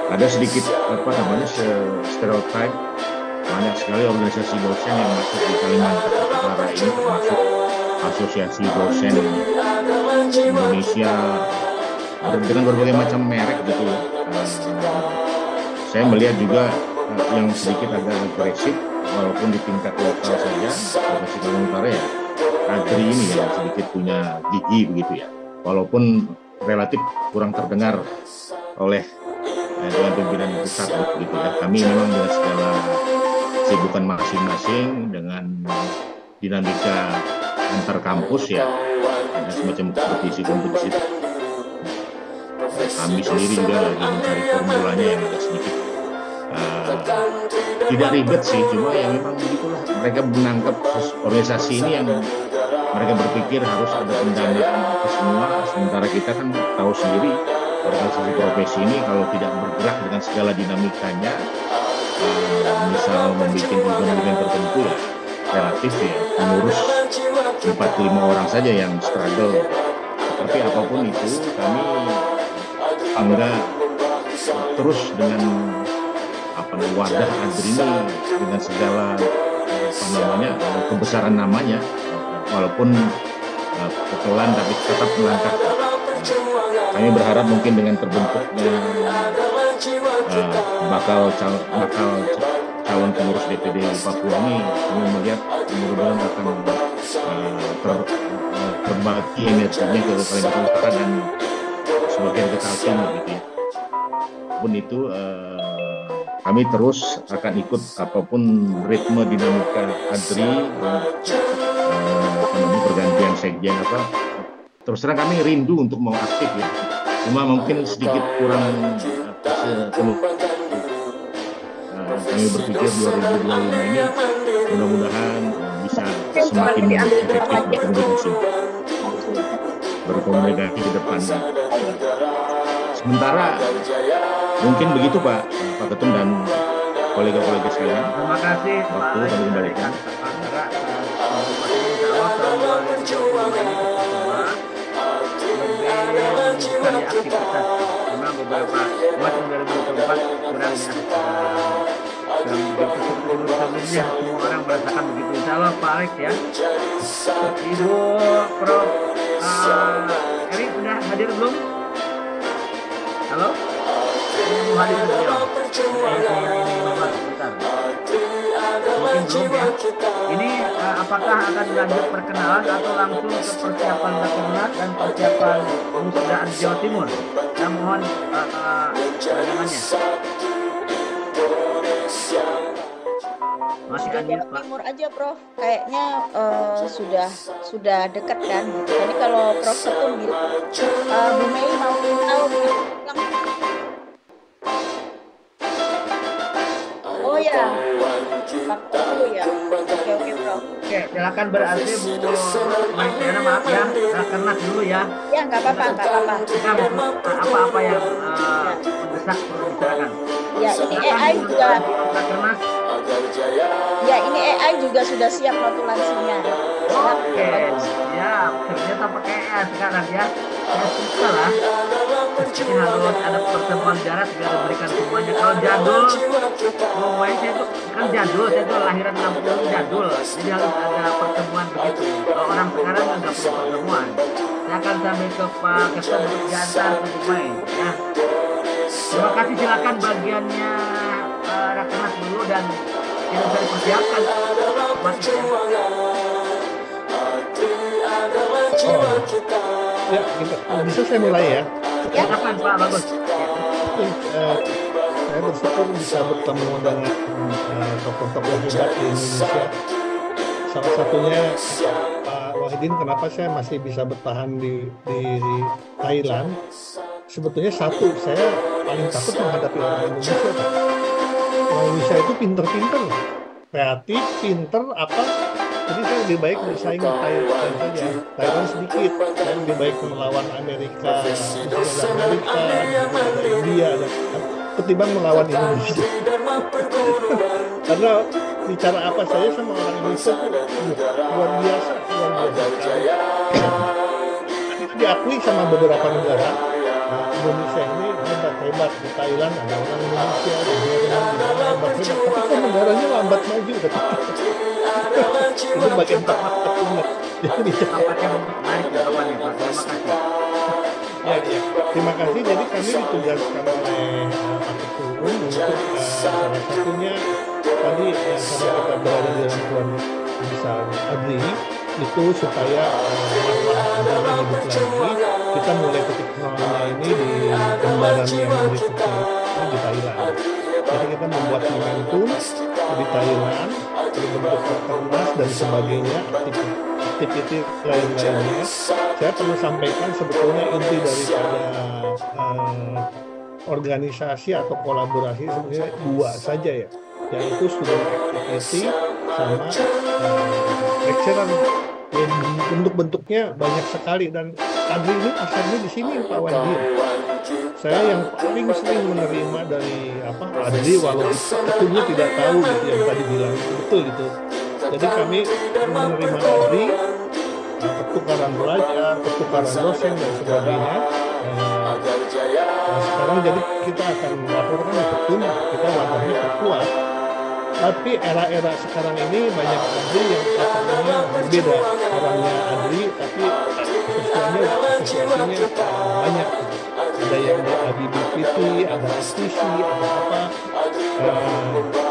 Ada sedikit stereotip, banyak sekali organisasi dosen yang masuk di Kalimantan Utara ini, termasuk Asosiasi Dosen Indonesia dengan berbagai macam merek gitu ya. Saya melihat juga yang sedikit agak agresif, walaupun di tingkat lokal saja, Provinsi Kalimantan Utara ya, Adri ini yang sedikit punya gigi begitu ya, walaupun relatif kurang terdengar oleh dengan pimpinan pusat begitu ya. Kami memang dengan segala kesibukan masing-masing, dengan dinamika antar kampus ya, ada semacam kompetisi. Kami sendiri juga lagi mencari formulanya yang agak sedikit tidak ribet sih, cuma ya memang begitulah. Mereka menangkap organisasi ini yang mereka berpikir harus ada pendanaan ke semua, sementara kita kan tahu sendiri organisasi profesi ini kalau tidak bergerak dengan segala dinamikanya, misal membuat event tertentu ya relatif ya mengurus 4-5 orang saja yang struggle. Tapi apapun itu kami bangga terus dengan wadah Adri ini dengan segala kebesaran namanya, walaupun kebetulan tapi tetap melangkah. Kami berharap mungkin dengan terbentuknya bakal calon pengurus DPD Papua ini, kami melihat mudah-mudahan akan terbagi energinya ke Kalimantan Utara dan sebagian ke Kaltim gitu ya. Pun itu kami terus akan ikut apapun ritme dinamika Adri, pergantian sekjen terus terang kami rindu untuk mau aktif ya, cuma mungkin sedikit kurang kami berpikir 2025 ini mudah-mudahan bisa semakin efektif berkomunikasi ke depan. Sementara mungkin begitu Pak Ketum dan kolega-kolega sekalian. Terima kasih Pak Waktu Alex kami dari kembalikan. Antara insya Allah tahun 2020 ini pertama lebih membuka ya aktivitas karena beberapa tahun 2024 kurang ya dan sebelumnya semua orang merasakan begitu. Insya Allah Pak Alex ya. Ibu Prof Eri sudah hadir belum? Halo? Ini mau hadir beliau. Ini Bapak sebentar. Mungkin belum ya. Ini apakah akan lanjut perkenalan atau langsung ke persiapan Rakernas dan persiapan Musda Jawa Timur? Saya mohon pandangannya. Masih Sudah adil Jawa Pak. Timur aja Prof, kayaknya sudah dekat kan gitu. Tadi kalau Prof Ketum bilang Bu Mei mau tahu oh ya, waktu dulu ya. Oke Prof. Oke, silakan berarti Bu Maisena, maaf ya, Rakernas dulu ya. Ya nggak apa-apa. Kita apa-apa yang mendesak perlu dibicarakan. Ya ini AI juga. Rakernas. Ya ini AI juga sudah siap notulansinya. Oke, siap. Ternyata pakai AI sekarang ya. Ya susah lah. Ini harus ada pertemuan darat biar diberikan semuanya. Kalau jadul, saya itu kan jadul, saya itu lahiran 60 jadul. Jadi harus ada pertemuan begitu. Kalau orang sekarang nggak perlu pertemuan. Saya akan sambil ke Pak Ketum untuk diantar ke Dumai. Ya. Terima kasih, silakan bagiannya Rakernas dulu dan kita bisa dipersiapkan. Ya, bisa saya mulai ya? Silakan Pak, bagus. Saya bersyukur bisa bertemu dengan tokoh-tokoh hebat di Indonesia. Salah satunya Pak Wahidin, kenapa saya masih bisa bertahan di Thailand? Sebetulnya satu, saya paling takut menghadapi orang Indonesia. Orang Indonesia itu pinter-pinter, kreatif, pinter, apa? Jadi saya lebih baik bersaing dengan Thailand saja. Thailand sedikit, saya lebih baik melawan Amerika, India, ketimbang melawan Indonesia. Karena bicara apa saja sama orang Indonesia luar biasa. Itu diakui sama beberapa negara. Indonesia ini hebat di Thailand ada orang Indonesia, di Jerman hebat. Tapi kok negaranya lambat maju itu bagian pertama. Jadi ya, terima kasih. Jadi kami ditugaskan oleh Pak Ketum untuk salah satunya tadi karena kita berada di dalam keluarga besar ADRI itu supaya masalah hidup lagi, kita mulai titik nolnya ini di gambaran yang berikutnya di Thailand. Jadi kita membuat momentum di Thailand berbentuk Rakernas dan sebagainya, aktivitas lain-lainnya. Saya perlu sampaikan sebetulnya inti daripada organisasi atau kolaborasi sebenarnya dua saja ya, yaitu student activity sama lecturer. Bentuk-bentuknya banyak sekali dan ADRI ini asalnya di sini Pak Wahdi. Saya yang paling sering menerima dari ADRI walau ketumnya tidak tahu gitu yang tadi bilang betul gitu. Jadi kami menerima ADRI, pertukaran belajar, pertukaran dosen dan sebagainya. Sekarang jadi kita akan melaporkan ke ketum, kita wadahnya kuat. Tapi era-era sekarang ini banyak ADRI yang katanya berbeda orangnya ADRI, tapi asosiasinya banyak. Ada yang di ABBPT, ada STC, ada apa.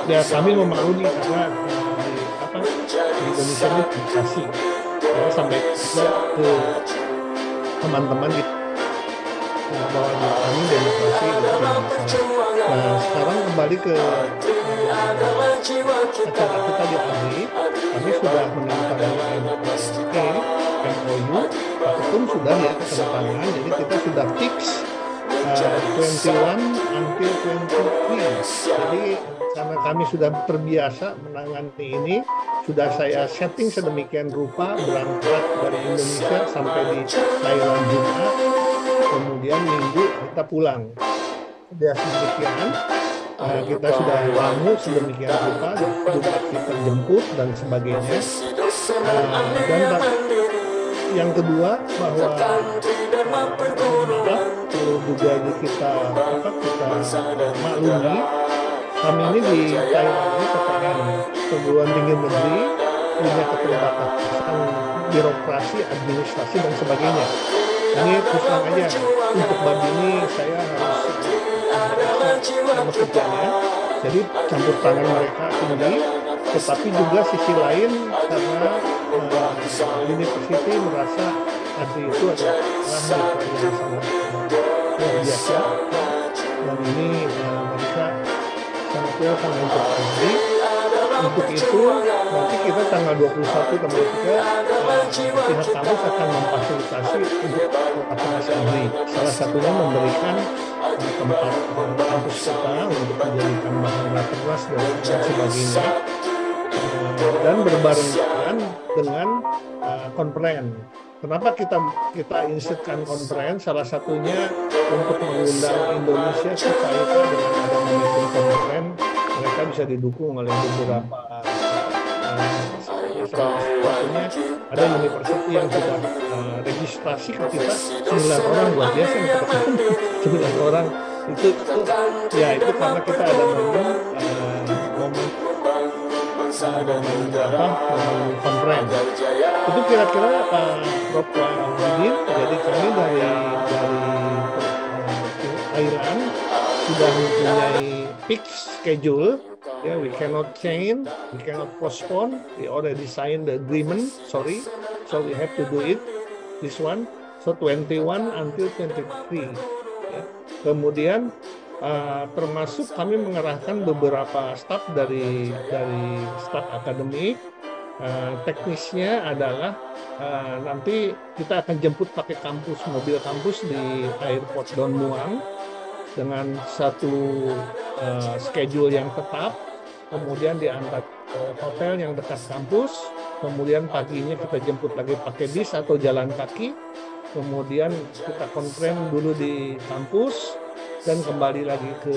Ya kami memaklumi karena di Indonesia ini dikasih. Saya sampai ke teman-teman gitu. Bahwa kami demokrasi itu tidak masalah. Nah sekarang kembali ke acara kita di ADRI, kami sudah menandatangani MOU, Pak Ketum sudah ya tangan, jadi kita sudah fix 21 until 23. Jadi karena kami sudah terbiasa menangani ini, sudah saya setting sedemikian rupa berangkat dari Indonesia sampai di Thailand Jumat. kemudian Minggu kita pulang. Sudah demikian, kita sudah bangun sedemikian rupa, juga kita jemput dan sebagainya. Dan yang kedua bahwa perlu juga kita maklumi, kami ini di Thailand ini KPN perguruan tinggi negeri punya keterbatasan birokrasi, administrasi dan sebagainya. Ini terus terang aja untuk bab ini saya harus sama kerjanya, jadi campur tangan mereka tinggi, tetapi juga sisi lain karena university merasa ADRI itu adalah mitra yang sangat luar biasa, dan ini mereka sangat welcome untuk ADRI. Untuk itu nanti kita tanggal 21 tanggal 3 pihak kampus akan memfasilitasi untuk aplikasi ADRI. Salah satunya memberikan tempat kampus kita untuk menjadikan bahan rakernas dan sebagainya, dan berbareng dengan konferen. Kenapa kita institusikan konferen? Salah satunya untuk mengundang Indonesia supaya dengan ada momentum konferen mereka bisa didukung oleh beberapa salah satunya ada university yang sudah registrasi ke kita 9 orang, luar biasa 9 orang itu ya itu karena kita ada momen konferen itu kira-kira Prof. Wahidin. Jadi kami dari Thailand sudah mempunyai fix schedule. Yeah, we cannot change, we cannot postpone. We already signed the agreement. Sorry, so we have to do it. This one, so 21 until 23. Yeah. Kemudian termasuk kami mengerahkan beberapa staf dari staf akademik. Teknisnya adalah nanti kita akan jemput pakai mobil kampus di airport Don Muang dengan satu schedule yang tetap, kemudian diantar ke hotel yang dekat kampus, kemudian paginya kita jemput lagi pakai bis atau jalan kaki, kemudian kita konferen dulu di kampus dan kembali lagi ke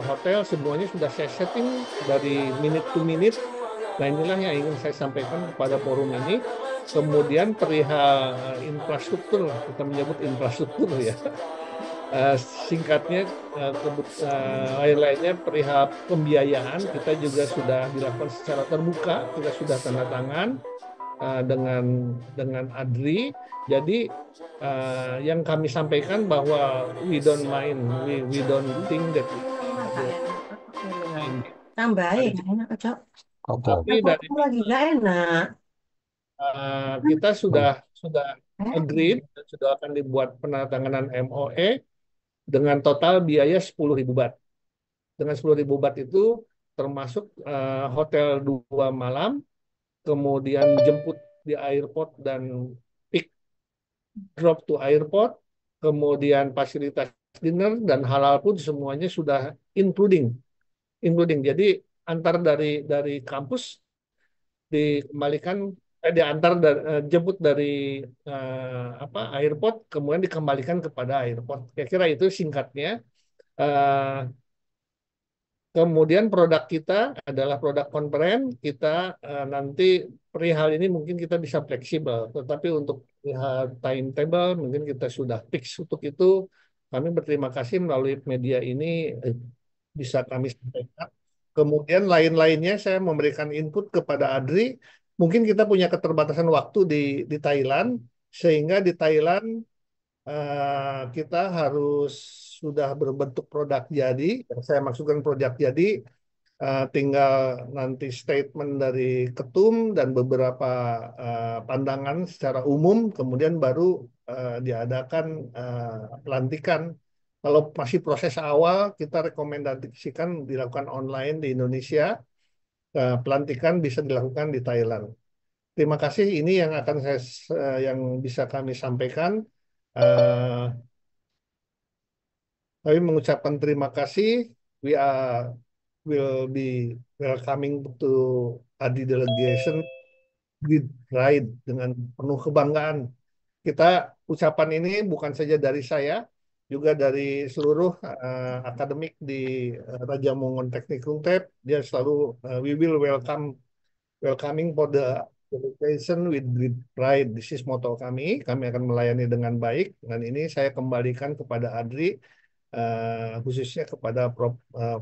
hotel. Semuanya sudah saya setting dari minute to minute. Nah inilah yang ingin saya sampaikan kepada forum ini. Kemudian perihal infrastruktur, kita menyebut infrastruktur ya. Singkatnya, lain-lainnya perihal pembiayaan kita juga sudah dilakukan secara terbuka, kita sudah tanda tangan dengan ADRI. Jadi yang kami sampaikan bahwa we don't mind, we don't think that tambahin enak Cok. Tapi dari lagi nggak enak. Kita sudah agreed dan sudah akan dibuat penandatanganan MOE dengan total biaya 10.000 baht. Dengan 10.000 baht itu termasuk hotel 2 malam, kemudian jemput di airport dan pick drop to airport, kemudian fasilitas dinner dan halal pun semuanya sudah including. Jadi antar dari kampus dikembalikan jemput dari airport, kemudian dikembalikan kepada airport. Kira-kira itu singkatnya. Kemudian produk kita adalah produk konferen. Kita nanti perihal ini mungkin kita bisa fleksibel, tetapi untuk perihal timetable mungkin kita sudah fix untuk itu. Kami berterima kasih melalui media ini bisa kami sampaikan. Kemudian lain-lainnya saya memberikan input kepada ADRI. Mungkin kita punya keterbatasan waktu di Thailand, sehingga di Thailand kita harus sudah berbentuk produk jadi. Yang saya maksudkan produk jadi, tinggal nanti statement dari ketum dan beberapa pandangan secara umum, kemudian baru diadakan pelantikan. Kalau masih proses awal, kita rekomendasikan dilakukan online di Indonesia. Pelantikan bisa dilakukan di Thailand. Terima kasih. Ini yang akan yang bisa kami sampaikan. Kami mengucapkan terima kasih. We will be welcoming to ADRI delegation with pride, dengan penuh kebanggaan. kita ucapan ini bukan saja dari saya, juga dari seluruh akademik di Raja Mongon Teknik Untep. Dia selalu we will welcoming for the education with pride. This is motto kami. Kami akan melayani dengan baik. Dan ini saya kembalikan kepada Adri, khususnya kepada Prof.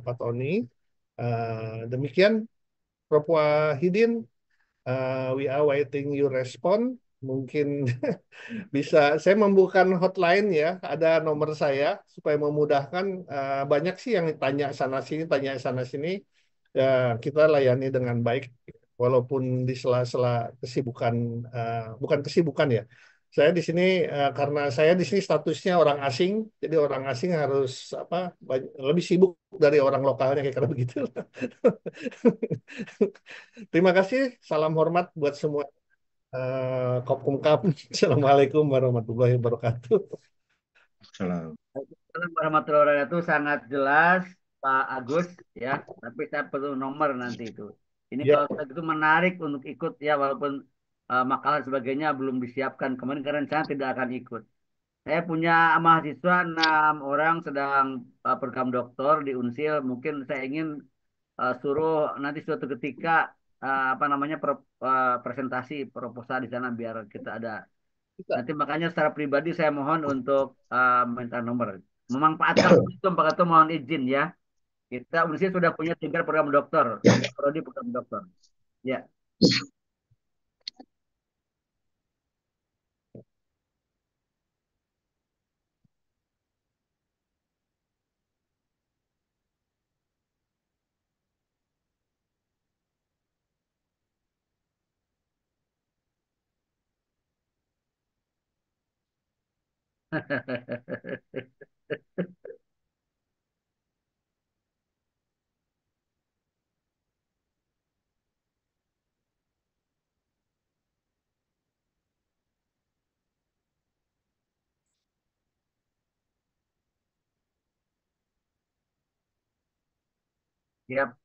Pak Tony. Demikian, Prof. Wahidin, we are waiting your respond. Mungkin bisa saya membuka hotline ya, ada nomor saya supaya memudahkan. Banyak sih yang tanya sana sini, tanya sana sini. Ya, kita layani dengan baik, walaupun di sela-sela kesibukan, bukan kesibukan ya. Saya di sini karena saya di sini statusnya orang asing, jadi orang asing harus apa lebih sibuk dari orang lokalnya kayak begitu. Terima kasih, salam hormat buat semua. Kopkumkap. Assalamualaikum warahmatullahi wabarakatuh. Salam. Assalamualaikum warahmatullahi wabarakatuh. Sangat jelas Pak Agus ya, tapi saya perlu nomor nanti itu. Ini Ya. kalau itu menarik untuk ikut ya, walaupun makalah dan sebagainya belum disiapkan. Kemarin karena rencana tidak akan ikut. Saya punya mahasiswa 6 orang sedang program doktor di Unsil. Mungkin saya ingin suruh nanti suatu ketika apa namanya presentasi proposal di sana biar kita ada. Nanti makanya secara pribadi saya mohon untuk minta nomor. Memanfaatkan itu Pak Ketua, mohon izin ya. Kita Unsil sudah punya 3 program doktor, prodi program doktor. Ya. Siap.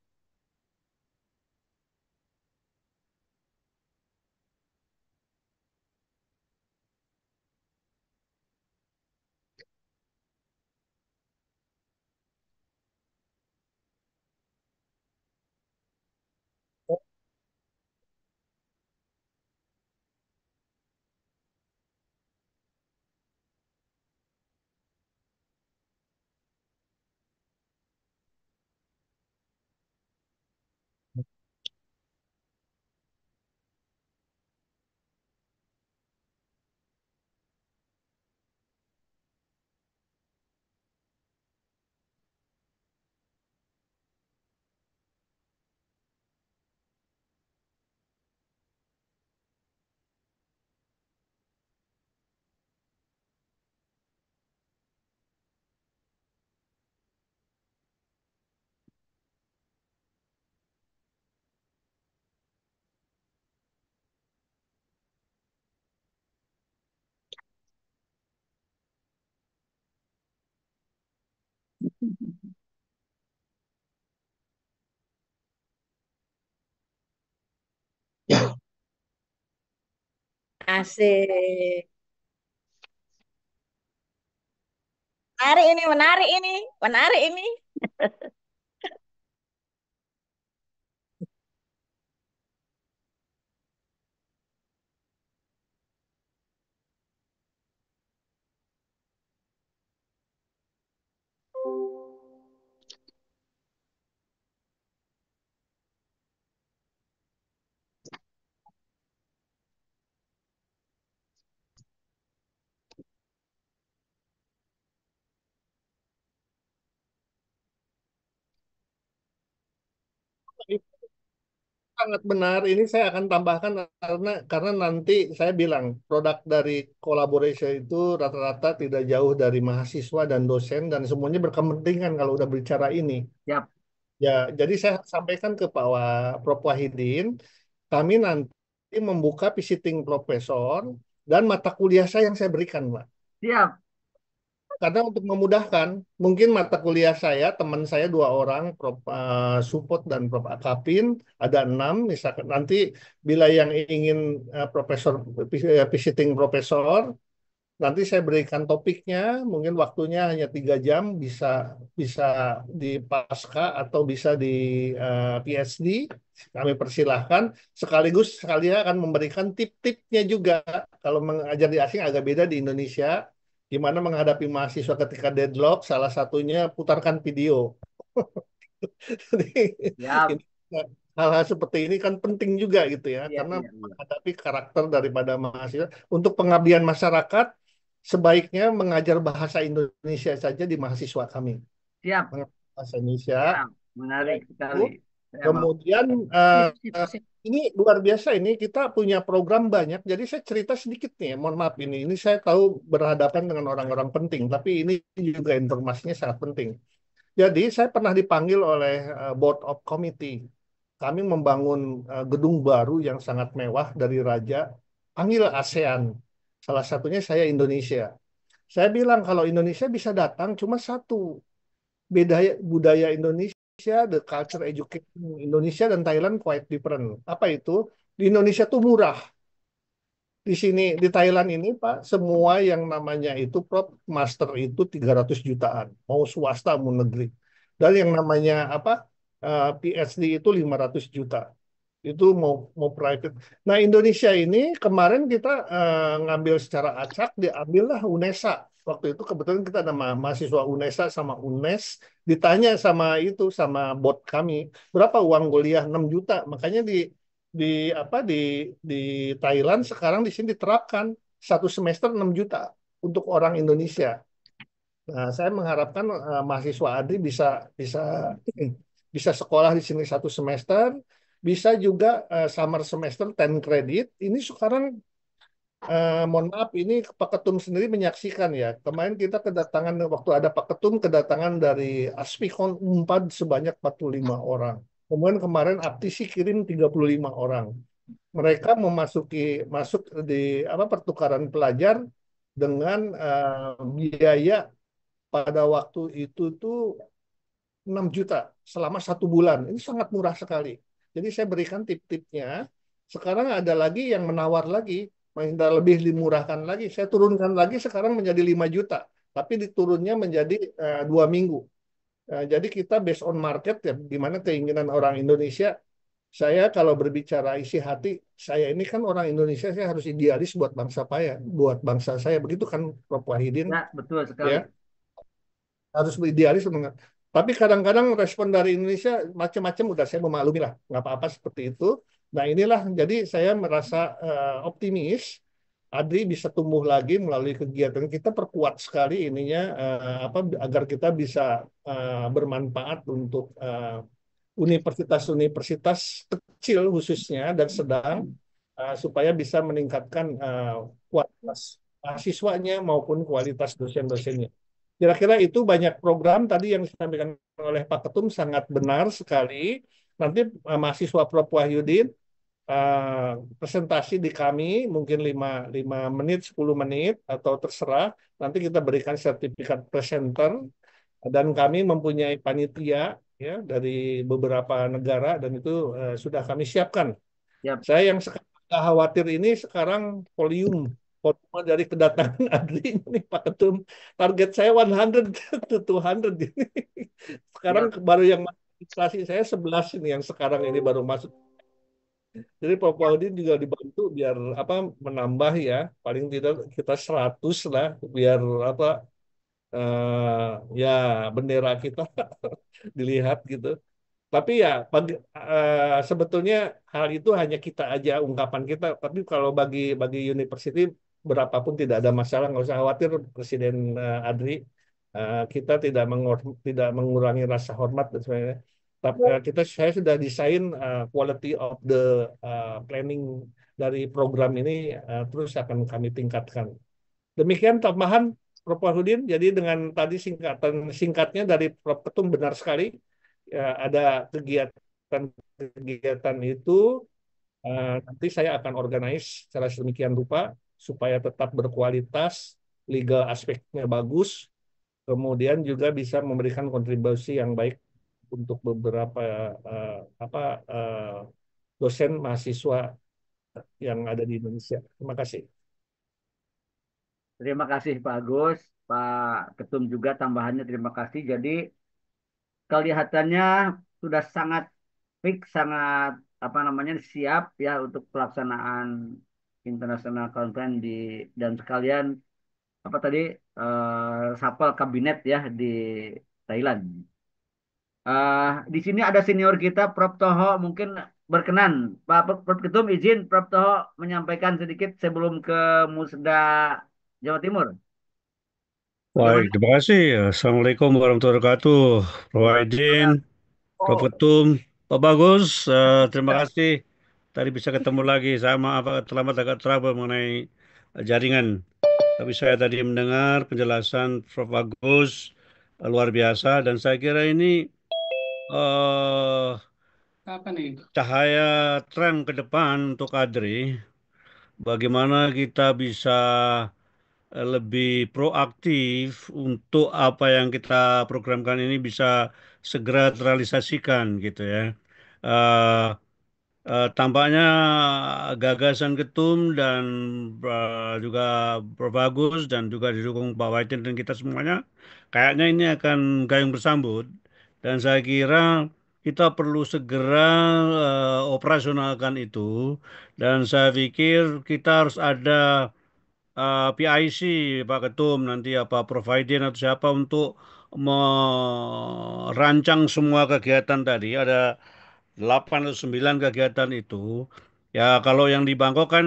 Asik. Menarik ini, menarik ini, menarik ini. Sangat benar. Ini saya akan tambahkan karena nanti saya bilang produk dari kolaborasi itu rata-rata tidak jauh dari mahasiswa dan dosen dan semuanya berkepentingan kalau udah bicara ini. Siap. Ya, jadi saya sampaikan ke Prof. Wahidin, kami nanti membuka visiting profesor dan mata kuliah saya yang saya berikan, Pak. Siap. Karena untuk memudahkan, mungkin mata kuliah saya, teman saya 2 orang, Prof. Supot dan Prof. Akapin, ada 6, misalkan nanti bila yang ingin profesor visiting profesor, Nanti saya berikan topiknya, mungkin waktunya hanya 3 jam, bisa bisa di pasca atau bisa di PhD. Kami persilahkan. Sekaligus sekalian akan memberikan tip-tipnya juga. Kalau mengajar di asing agak beda di Indonesia. Gimana menghadapi mahasiswa ketika deadlock, salah satunya putarkan video. Jadi, Siap. ini, hal-hal seperti ini kan penting juga gitu ya, Iya, karena iya, iya. menghadapi karakter daripada mahasiswa. Untuk pengabdian masyarakat, sebaiknya mengajar bahasa Indonesia saja di mahasiswa kami. Siap. Mengajar bahasa Indonesia. Siap. Menarik Itu. sekali. Saya mau. Kemudian ini luar biasa, ini kita punya program banyak. Jadi saya cerita sedikit nih, mohon maaf ini. Ini saya tahu berhadapan dengan orang-orang penting, tapi ini juga informasinya sangat penting. Jadi saya pernah dipanggil oleh Board of Committee. Kami membangun gedung baru yang sangat mewah dari Raja. Panggil ASEAN. Salah satunya saya Indonesia. Saya bilang kalau Indonesia bisa datang cuma satu. Budaya Indonesia, the culture education Indonesia dan Thailand quite different. Apa itu? Di Indonesia tuh murah. Di sini, di Thailand ini, Pak, semua yang namanya itu Prof. Master itu 300 jutaan. Mau swasta, mau negeri. Dan yang namanya apa? PhD itu 500 juta. Itu mau private. Nah, Indonesia ini kemarin kita ngambil secara acak, diambillah UNESA. Waktu itu kebetulan kita ada mahasiswa UNESA sama UNES, ditanya sama bot kami, berapa uang kuliah 6 juta. Makanya di apa di Thailand sekarang di sini diterapkan 1 semester 6 juta untuk orang Indonesia. Nah, saya mengharapkan mahasiswa ADRI bisa bisa bisa sekolah di sini 1 semester, bisa juga summer semester 10 kredit. Ini sekarang mohon maaf, ini Pak Ketum sendiri menyaksikan ya. Kemarin kita kedatangan waktu ada Pak Ketum kedatangan dari Aspikon Unpad sebanyak 45 orang. Kemudian kemarin Aptisi kirim 35 orang. Mereka masuk di apa pertukaran pelajar dengan biaya pada waktu itu tuh 6 juta selama 1 bulan. Ini sangat murah sekali. Jadi saya berikan tip-tipnya. Sekarang ada lagi yang menawar lagi, lebih dimurahkan lagi. Saya turunkan lagi sekarang menjadi 5 juta. Tapi diturunnya menjadi 2 minggu. Jadi kita based on market ya, gimana keinginan orang Indonesia. Saya kalau berbicara isi hati, saya ini kan orang Indonesia, saya harus idealis buat bangsa saya, buat bangsa saya. Begitu kan Prof. Wahidin? Ya, betul sekali. Ya, harus idealis. Tapi kadang-kadang respon dari Indonesia macam-macam, udah saya memaklumi lah, nggak apa-apa seperti itu. Nah inilah, jadi saya merasa optimis ADRI bisa tumbuh lagi melalui kegiatan kita, perkuat sekali ininya agar kita bisa bermanfaat untuk universitas-universitas kecil khususnya dan sedang supaya bisa meningkatkan kualitas mahasiswanya maupun kualitas dosen-dosennya. Kira-kira itu banyak program tadi yang disampaikan oleh Pak Ketum sangat benar sekali. Nanti mahasiswa Prof. Wahyudin presentasi di kami mungkin 5 menit, 10 menit atau terserah. Nanti kita berikan sertifikat presenter dan kami mempunyai panitia ya dari beberapa negara dan itu sudah kami siapkan. Yap. Saya yang sekarang khawatir ini sekarang volume dari kedatangan ADRI ini Pak Ketum, target saya 100 to 200 ini. Sekarang baru yang registrasi saya 11 ini yang sekarang ini baru masuk. Jadi Pak Wahyudin juga dibantu biar apa menambah ya, paling tidak kita 100 lah biar apa ya bendera kita dilihat gitu. Tapi ya sebetulnya hal itu hanya kita aja ungkapan kita. Tapi kalau bagi university berapapun tidak ada masalah, nggak usah khawatir Presiden ADRI. Kita tidak mengurangi rasa hormat dan sebagainya. Tapi saya sudah desain quality of the planning dari program ini terus akan kami tingkatkan. Demikian tambahan Prof. Wahyudin. Jadi dengan tadi singkatnya dari Prof. Ketum benar sekali. Ada kegiatan itu nanti saya akan organize secara sedemikian rupa supaya tetap berkualitas, legal aspeknya bagus, kemudian juga bisa memberikan kontribusi yang baik untuk beberapa dosen mahasiswa yang ada di Indonesia. Terima kasih. Terima kasih Pak Agus, Pak Ketum juga tambahannya terima kasih. Jadi kelihatannya sudah sangat fix, sangat apa namanya siap ya untuk pelaksanaan international conference dan sekalian apa tadi sapel kabinet ya di Thailand. Di sini ada senior kita Prof. Toho mungkin berkenan. Prof. Ketum izin Prof. Toho menyampaikan sedikit sebelum ke Musda Jawa Timur. Baik, Bagaimana? terima kasih. Assalamualaikum warahmatullahi wabarakatuh. Prof. Aidin, Prof. Ketum, Pak Bagus, terima kasih. Tadi bisa ketemu lagi. Saya maaf terlambat agak trouble mengenai jaringan. Tapi saya tadi mendengar penjelasan Prof. Bagus, luar biasa. Dan saya kira ini eh cahaya tren ke depan untuk Adri. Bagaimana kita bisa lebih proaktif untuk apa yang kita programkan ini bisa segera terrealisasikan gitu ya. Eh, Tampaknya gagasan Ketum dan juga Prof. Bagus dan juga didukung Pak Wahidin dan kita semuanya kayaknya ini akan gayung bersambut dan saya kira kita perlu segera operasionalkan itu dan saya pikir kita harus ada PIC Pak Ketum nanti apa provider atau siapa untuk merancang semua kegiatan tadi ada 8 atau 9 kegiatan itu. Ya kalau yang di Bangkok kan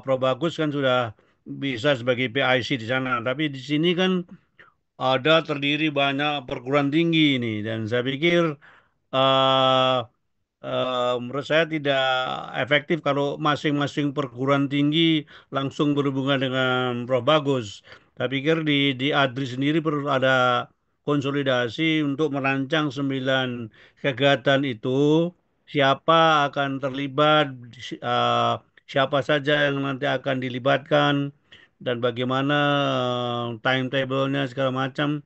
Prof Bagus kan sudah bisa sebagai PIC di sana. Tapi di sini kan ada terdiri banyak perguruan tinggi ini dan saya pikir eh, menurut saya tidak efektif kalau masing-masing perguruan tinggi langsung berhubungan dengan Prof Bagus. Saya pikir di ADRI sendiri perlu ada konsolidasi untuk merancang 9 kegiatan itu, siapa akan terlibat, eh, siapa saja yang nanti akan dilibatkan, dan bagaimana timetable-nya segala macam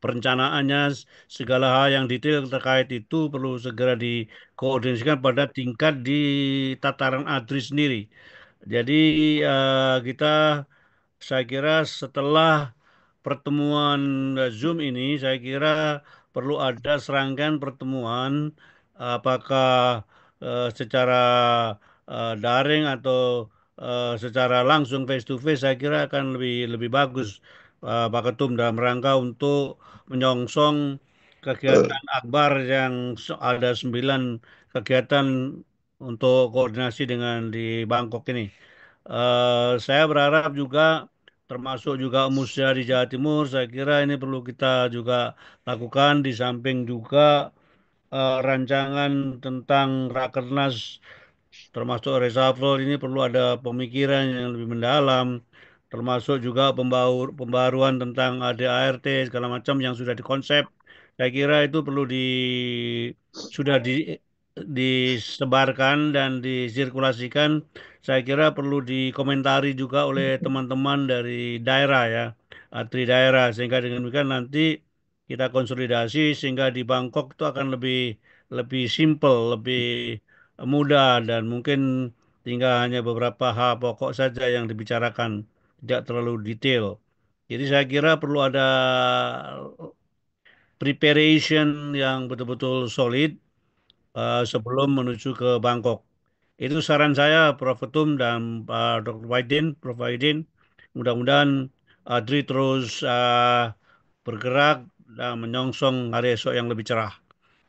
perencanaannya segala hal yang detail terkait itu perlu segera dikoordinasikan pada tingkat di tataran ADRI sendiri. Jadi kita saya kira setelah pertemuan Zoom ini saya kira perlu ada serangkaian pertemuan apakah secara daring atau secara langsung face to face saya kira akan lebih lebih bagus Pak Ketum dalam rangka untuk menyongsong kegiatan akbar yang ada 9 kegiatan untuk koordinasi dengan di Bangkok ini. Saya berharap juga termasuk juga Musya di Jawa Timur, saya kira ini perlu kita juga lakukan di samping juga rancangan tentang Rakernas termasuk reshuffle ini perlu ada pemikiran yang lebih mendalam, termasuk juga pembaruan tentang ADART segala macam yang sudah dikonsep. Saya kira itu perlu sudah disebarkan dan disirkulasikan. Saya kira perlu dikomentari juga oleh teman-teman dari daerah ya, atri daerah sehingga dengan demikian nanti kita konsolidasi sehingga di Bangkok itu akan lebih lebih simple, lebih mudah dan mungkin tinggal hanya beberapa hal pokok saja yang dibicarakan, tidak terlalu detail. Jadi saya kira perlu ada preparation yang betul-betul solid sebelum menuju ke Bangkok. Itu saran saya, Prof. Ketum dan Dr. Wahidin, Prof. Wahidin. Mudah-mudahan Adri terus bergerak dan menyongsong hari esok yang lebih cerah.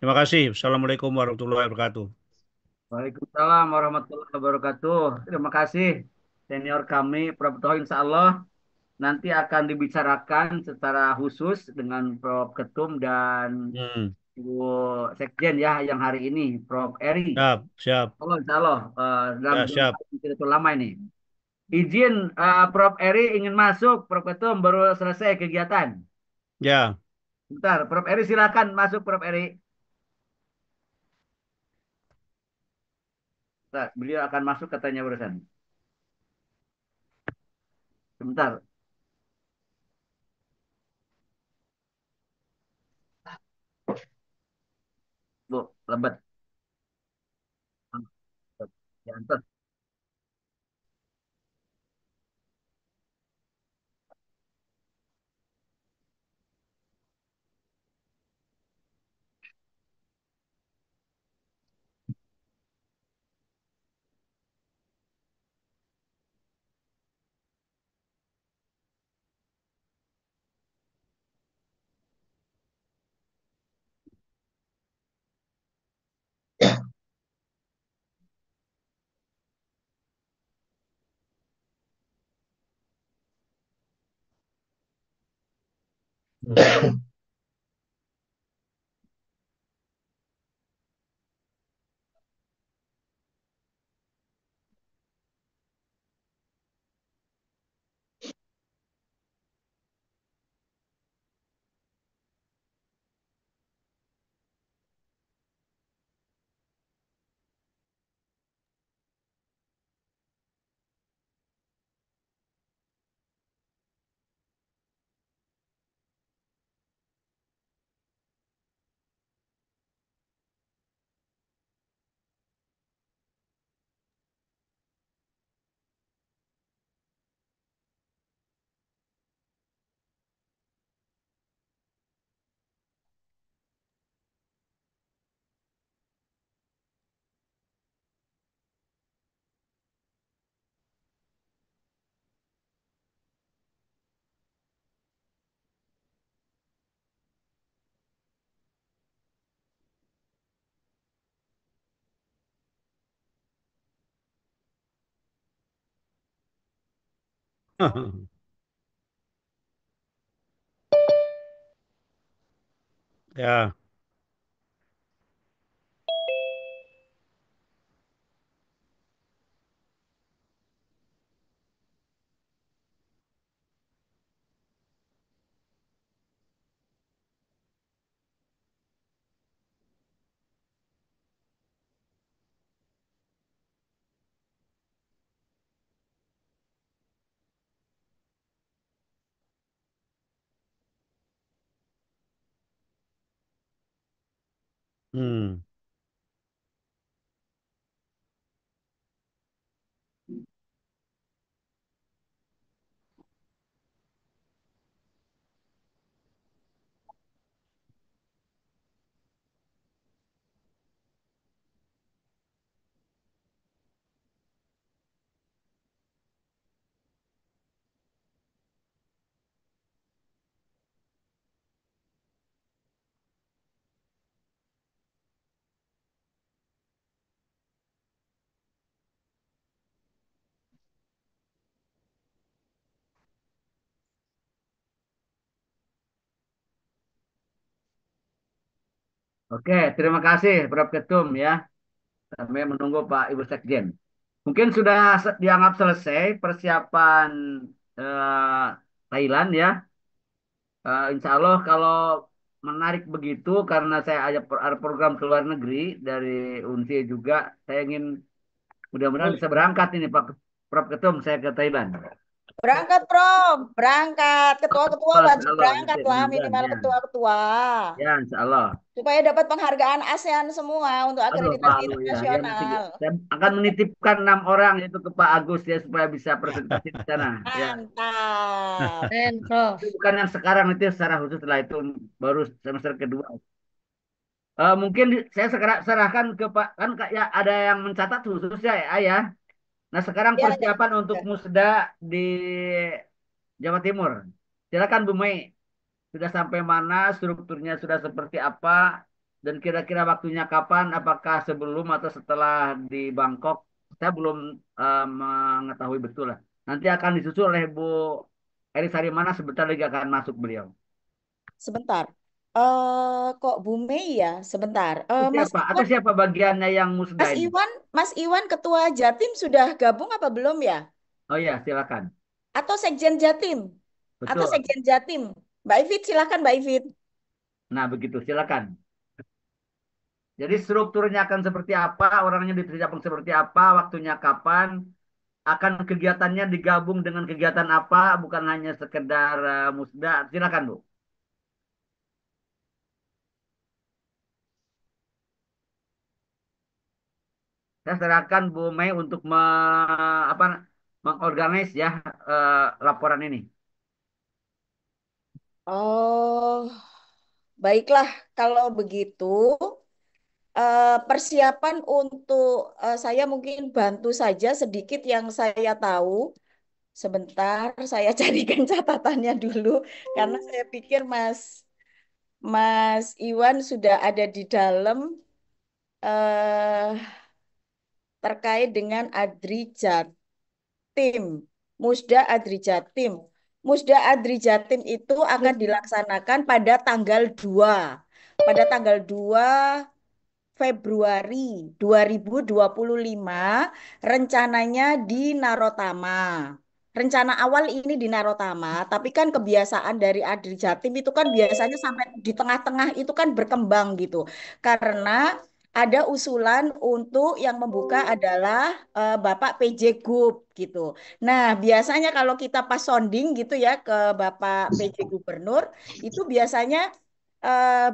Terima kasih. Assalamualaikum warahmatullahi wabarakatuh. Waalaikumsalam warahmatullahi wabarakatuh. Terima kasih senior kami Prof. Toho insya Allah nanti akan dibicarakan secara khusus dengan Prof. Ketum dan Ibu Sekjen ya yang hari ini Prof. Eri. Siap, siap. Allah insya Allah dalam Ya, siap. tidak terlalu lama ini. Izin Prof. Eri ingin masuk, Prof. Ketum baru selesai kegiatan. Ya. Bentar, Prof. Eri silakan masuk Prof. Eri. Bentar, beliau akan masuk katanya barusan. Sebentar. Bu, lembat. Ya, entar. Ya. Hmm. Oke, terima kasih Prof. Ketum ya. Kami menunggu Pak Ibu Sekjen. Mungkin sudah dianggap selesai persiapan eh, Thailand ya. Insya Allah kalau menarik begitu karena saya ada program ke luar negeri dari UNSI juga. Saya ingin mudah-mudahan bisa berangkat ini Pak Prof. Ketum saya ke Thailand. Berangkat, Prof. Berangkat. Ketua-ketua Oh, insya wajib Allah nanti berangkat lah, mudah-mudahan minimal ya. ketua-ketua. Ya, insya Allah. Supaya dapat penghargaan ASEAN semua untuk Aduh, akreditasi malu ya. Ya nanti internasional. saya akan menitipkan 6 orang itu ke Pak Agus ya supaya bisa presentasi di sana. Ya. Mantap. Prof. Itu bukan yang sekarang itu secara khusus setelah itu baru semester kedua. Mungkin saya serahkan ke Pak kan ya ada yang mencatat khusus ya, ya. Nah sekarang Ya, ya. persiapan untuk musda di Jawa Timur. Silakan Bu Mei. Sudah sampai mana, strukturnya sudah seperti apa, dan kira-kira waktunya kapan, apakah sebelum atau setelah di Bangkok, saya belum mengetahui betul lah. Nanti akan disusul oleh Bu Eris Harimana, sebentar lagi akan masuk beliau. Sebentar. Kok Bu Mei ya? Sebentar. Itu Mas siapa? Atau Iwan, siapa bagiannya yang musda Mas ini? Iwan, Mas Iwan Ketua Jatim sudah gabung apa belum ya? Oh iya, silakan. Atau Sekjen Jatim? Atau Betul. Sekjen Jatim? Mbak Ivit, silakan Mbak Ivit. Nah, begitu, silakan. Jadi strukturnya akan seperti apa, orangnya diterjang seperti apa, waktunya kapan, akan kegiatannya digabung dengan kegiatan apa, bukan hanya sekedar musda. Silakan, Bu. Saya serahkan Bu Mei untuk apa, mengorganize ya laporan ini. Oh, baiklah kalau begitu. Persiapan untuk saya mungkin bantu saja sedikit yang saya tahu. Sebentar, saya carikan catatannya dulu karena saya pikir Mas Iwan sudah ada di dalam eh, terkait dengan Adri Jatim, Musda Adri Jatim. Musda Adri Jatim itu akan dilaksanakan pada tanggal 2. Pada tanggal 2 Februari 2025, rencananya di Narotama. Rencana awal ini di Narotama, tapi kan kebiasaan dari Adri Jatim itu kan biasanya sampai di tengah-tengah itu kan berkembang gitu. Karena ada usulan untuk yang membuka adalah Bapak PJ Gub gitu. Nah, biasanya kalau kita pas sounding gitu ya ke Bapak PJ Gubernur, itu biasanya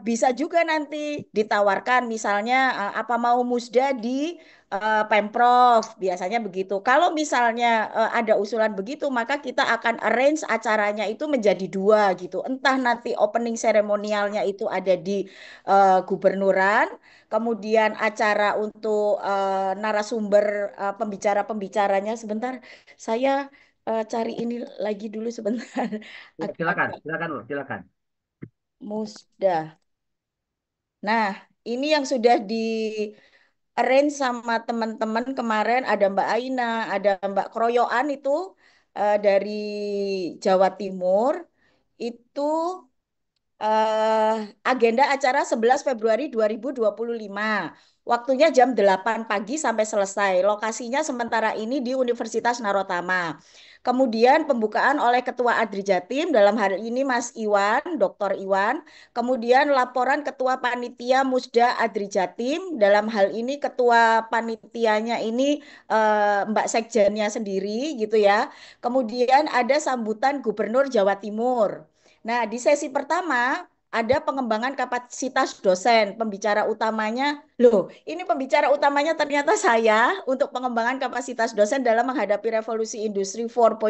bisa juga nanti ditawarkan misalnya apa mau musda di Pemprov biasanya begitu. Kalau misalnya ada usulan begitu maka kita akan arrange acaranya itu menjadi 2 gitu. Entah nanti opening seremonialnya itu ada di gubernuran, kemudian acara untuk narasumber pembicara-pembicaranya sebentar saya cari ini lagi dulu sebentar. Silakan, Agak-agak silakan, Lur, silakan. musda. Nah, ini yang sudah di arrange sama teman-teman kemarin ada Mbak Aina, ada Mbak Kroyoan itu dari Jawa Timur. Itu eh, agenda acara 11 Februari 2025. Waktunya jam 8 pagi sampai selesai. Lokasinya sementara ini di Universitas Narotama. Kemudian pembukaan oleh Ketua Adri Jatim, dalam hal ini Mas Iwan, Dr. Iwan. Kemudian laporan Ketua Panitia Musda Adri Jatim, dalam hal ini Ketua Panitianya ini Mbak Sekjennya sendiri gitu ya. Kemudian ada sambutan Gubernur Jawa Timur. Nah, di sesi pertama ada pengembangan kapasitas dosen. Pembicara utamanya, loh, ini pembicara utamanya ternyata saya untuk pengembangan kapasitas dosen dalam menghadapi revolusi industri 4.0.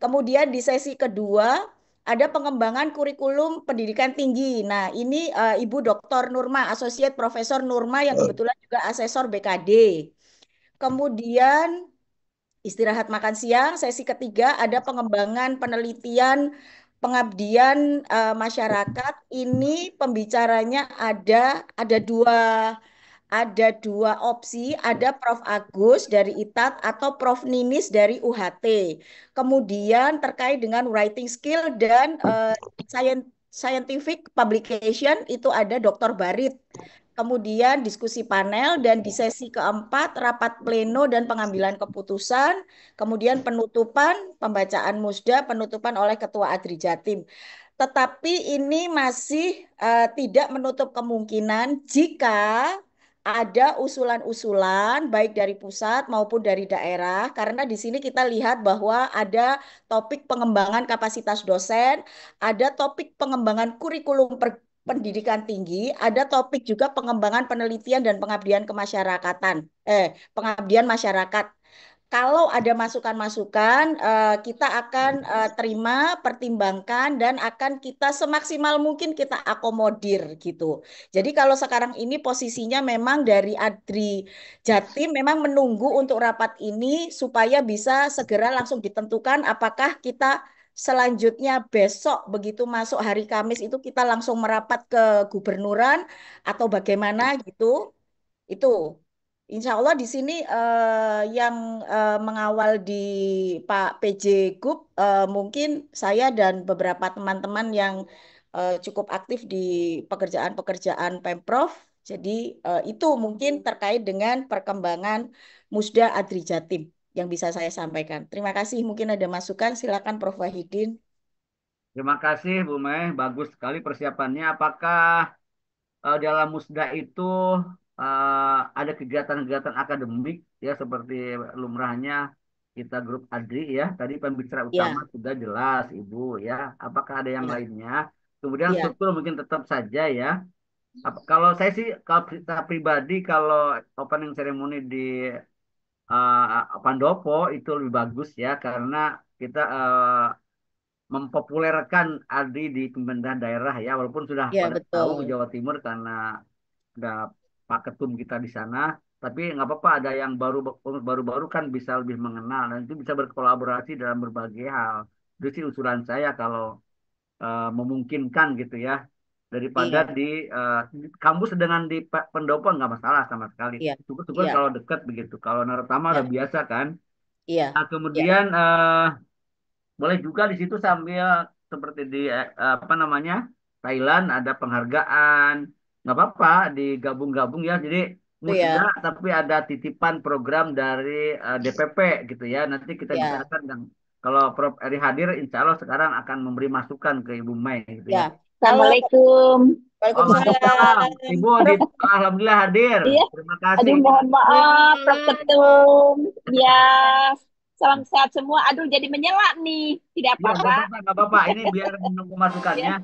Kemudian di sesi kedua ada pengembangan kurikulum pendidikan tinggi. Nah, ini Ibu Dr. Nurma, Associate Profesor Nurma yang kebetulan juga asesor BKD. Kemudian istirahat makan siang, sesi ketiga ada pengembangan penelitian pengabdian masyarakat. Ini pembicaranya ada dua opsi, ada Prof. Agus dari ITAT atau Prof. Ninis dari UHT. Kemudian terkait dengan writing skill dan scientific publication itu ada Dr. Barit. Kemudian diskusi panel dan di sesi keempat rapat pleno dan pengambilan keputusan. Kemudian penutupan, pembacaan musda, penutupan oleh Ketua Adri Jatim. Tetapi ini masih tidak menutup kemungkinan jika ada usulan-usulan baik dari pusat maupun dari daerah, karena di sini kita lihat bahwa ada topik pengembangan kapasitas dosen, ada topik pengembangan kurikulum pendidikan tinggi, ada topik juga pengembangan penelitian dan pengabdian kemasyarakatan, pengabdian masyarakat. Kalau ada masukan-masukan, kita akan terima, pertimbangkan, dan akan kita semaksimal mungkin kita akomodir gitu. Jadi kalau sekarang ini posisinya memang dari Adri Jatim memang menunggu untuk rapat ini supaya bisa segera langsung ditentukan apakah kita selanjutnya besok begitu masuk hari Kamis itu kita langsung merapat ke gubernuran atau bagaimana gitu. Itu. Insya Allah di sini yang mengawal di Pak PJ Gub mungkin saya dan beberapa teman-teman yang cukup aktif di pekerjaan-pekerjaan Pemprov. Jadi itu mungkin terkait dengan perkembangan Musda Adri Jatim yang bisa saya sampaikan. Terima kasih. Mungkin ada masukan. Silakan Prof. Wahidin. Terima kasih Bu Mei, bagus sekali persiapannya. Apakah dalam musda itu ada kegiatan-kegiatan akademik ya seperti lumrahnya kita grup Adri ya. Tadi pembicara utama Ya, sudah jelas Ibu ya. Apakah ada yang ya, lainnya? Kemudian ya, struktur mungkin tetap saja ya. Kalau saya sih kalau kita pribadi kalau opening ceremony di Pandopo itu lebih bagus ya karena kita mempopulerkan ADI di pemerintahan daerah ya walaupun sudah ya pada tahu betul. di Jawa Timur karena ada Pak Ketum kita di sana tapi nggak apa-apa ada yang baru-baru kan bisa lebih mengenal dan itu bisa berkolaborasi dalam berbagai hal itu sih usulan saya kalau memungkinkan gitu ya daripada Iya, di kampus dengan di pendopo nggak masalah sama sekali iya, syukur-syukur iya, kalau dekat begitu kalau Narotama udah iya, biasa kan iya, nah, iya, kemudian boleh juga di situ sambil seperti di apa namanya Thailand ada penghargaan, nggak apa-apa digabung-gabung ya. Jadi musda ya. tapi ada titipan program dari DPP gitu ya. Nanti kita Ya. bicarakan dan kalau Prof. Eri hadir, insya Allah sekarang akan memberi masukan ke Ibu Mai gitu ya. Ya. Kalau Assalamualaikum. Waalaikumsalam. Waalaikumsalam. Ibu alhamdulillah hadir. Iya. Terima kasih. Aduh, mohon maaf, Prof. Ketum. Ya, salam sehat semua. Aduh, jadi menyela nih. Tidak Iya, nggak apa-apa. apa-apa, nggak apa-apa. Ini biar menunggu masukannya.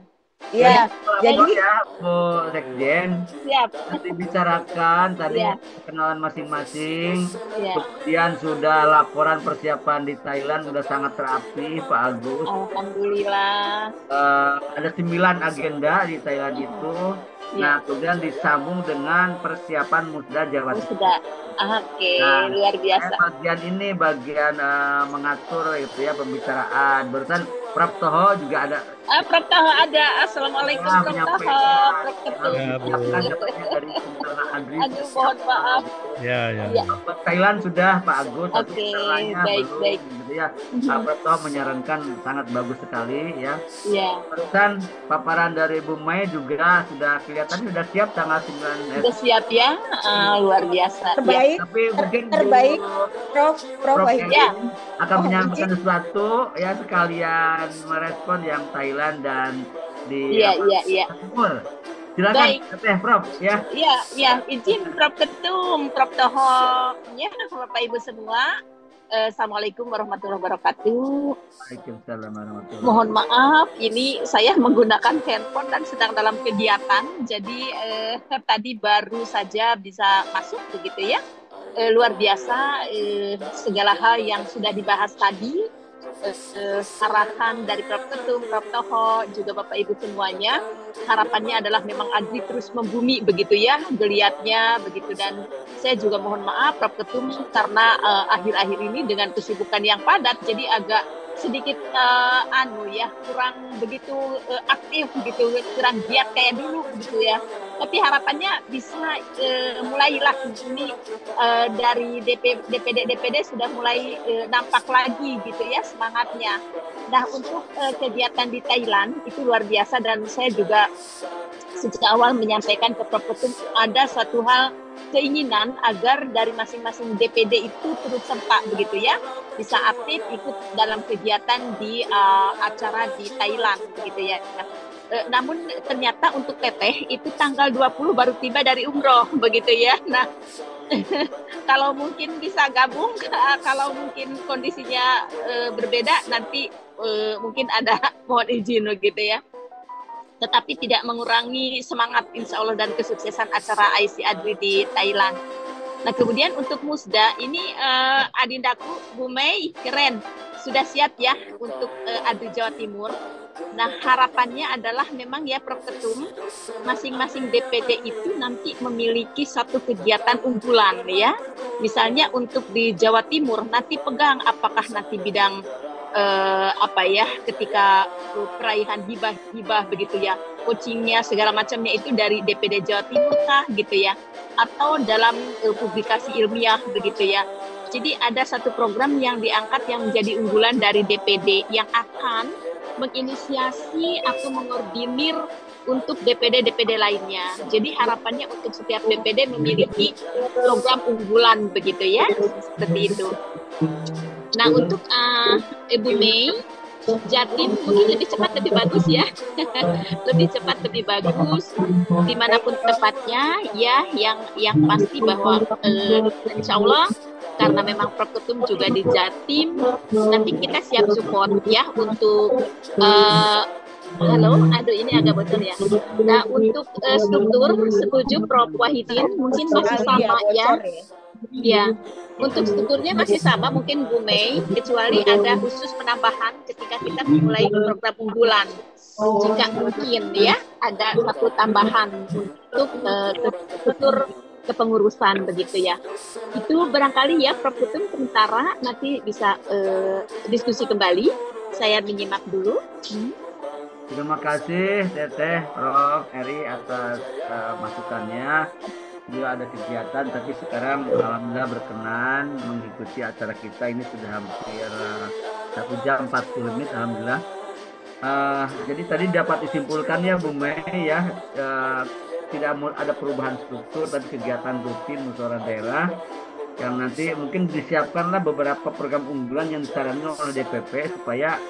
Iya. Jadi Jadi ya, Bu Sekjen, Siap. nanti bicarakan tadi Iya. kenalan masing-masing. Iya. Kemudian sudah laporan persiapan di Thailand sudah sangat terapi, Pak Agus. Alhamdulillah. Ada 9 agenda di Thailand itu. Nah, kemudian disambung dengan persiapan musda Jawa Timur. Sudah. Oke, Nah, luar biasa. bagian ini bagian mengatur itu ya pembicaraan. Barusan Prof. Toho juga ada Prof. Taho ada. Assalamualaikum, Prof. Taho. menyampaikan Prof. Ketum. Ya, Bu. dari Kementerian Agri. Aduh, mohon maaf. Ya, ya. Ya. Buat Thailand sudah Pak Agus, tapi Oke, caranya baik, belum baik. gitu ya. Prof. Toho menyarankan sangat bagus sekali ya. Ya. Barusan paparan dari Bu Mai juga sudah kelihatan sudah siap tanggal 9 Sudah siap ya. Luar biasa. terbaik, Tapi mungkin terbaik, Prof. Prof. Wahid. Ya. akan Oh, menyampaikan sesuatu ya sekalian merespon yang Thailand dan di Iya, iya, iya. Timur. Silakan Baik. Teh Prof ya. Iya, iya, izin Prof. Ketum, Prof. Toho, ya, Bapak Ibu semua. Assalamualaikum warahmatullahi wabarakatuh. Waalaikumsalam warahmatullahi Mohon maaf, ini saya menggunakan handphone dan sedang dalam kegiatan, jadi tadi baru saja bisa masuk begitu ya. Luar biasa segala hal yang sudah dibahas tadi, arahan dari Prof. Ketum, Prof. Toho, juga Bapak Ibu semuanya. Harapannya adalah memang ADRI terus membumi begitu ya, geliatnya begitu. Dan saya juga mohon maaf Prof. Ketum karena akhir-akhir ini dengan kesibukan yang padat, jadi agak sedikit kurang begitu aktif gitu, kurang giat kayak dulu gitu ya. Tapi harapannya bisa mulailah ini dari DPD sudah mulai nampak lagi gitu ya semangatnya. Nah, untuk kegiatan di Thailand itu luar biasa, dan saya juga sejak awal menyampaikan ke Prof. Ketum ada suatu hal keinginan agar dari masing-masing DPD itu turut serta begitu ya, bisa aktif ikut dalam kegiatan di acara di Thailand begitu ya. Namun ternyata untuk Teteh itu tanggal 20 baru tiba dari umroh begitu ya. Nah, kalau mungkin bisa gabung, kalau mungkin kondisinya berbeda nanti mungkin ada mohon izin begitu ya. Tetapi tidak mengurangi semangat insya Allah dan kesuksesan acara IC ADRI di Thailand. Nah, kemudian untuk musda ini adindaku Bu Mei keren, sudah siap ya untuk ADRI Jawa Timur. Nah, harapannya adalah memang ya Prof. Ketum, masing-masing DPD itu nanti memiliki satu kegiatan unggulan ya. Misalnya untuk di Jawa Timur nanti pegang apakah nanti bidang ketika peraihan hibah begitu ya, coachingnya segala macamnya itu dari DPD Jawa Timur kah gitu ya, atau dalam publikasi ilmiah begitu ya. Jadi ada satu program yang diangkat yang menjadi unggulan dari DPD yang akan menginisiasi atau mengordinir untuk DPD lainnya. Jadi harapannya untuk setiap DPD memiliki program unggulan begitu ya, seperti itu. Nah, untuk Ibu Mei, Jatim mungkin lebih cepat lebih bagus ya, lebih cepat lebih bagus dimanapun tempatnya ya. Yang pasti bahwa insya Allah karena memang Prof. Ketum juga di Jatim, nanti kita siap support ya untuk aduh ini agak bocor ya. Nah, untuk struktur setuju Prof. Wahidin mungkin masih sama ya. Ya, untuk strukturnya masih sama mungkin Bu Mei, kecuali ada khusus penambahan ketika kita memulai program unggulan. Jika mungkin ya ada satu tambahan untuk struktur kepengurusan begitu ya. Itu barangkali ya Prof. Ketum sementara nanti bisa diskusi kembali. Saya menyimak dulu. Terima kasih Teteh Prof. Eri atas masukannya. Juga ada kegiatan, tapi sekarang alhamdulillah berkenan mengikuti acara kita ini sudah hampir 1 jam 40 menit, alhamdulillah. Jadi tadi dapat disimpulkan ya Bu Mei ya, tidak ada perubahan struktur, tapi kegiatan rutin musyawarah daerah yang nanti mungkin disiapkanlah beberapa program unggulan yang disarankan oleh DPP supaya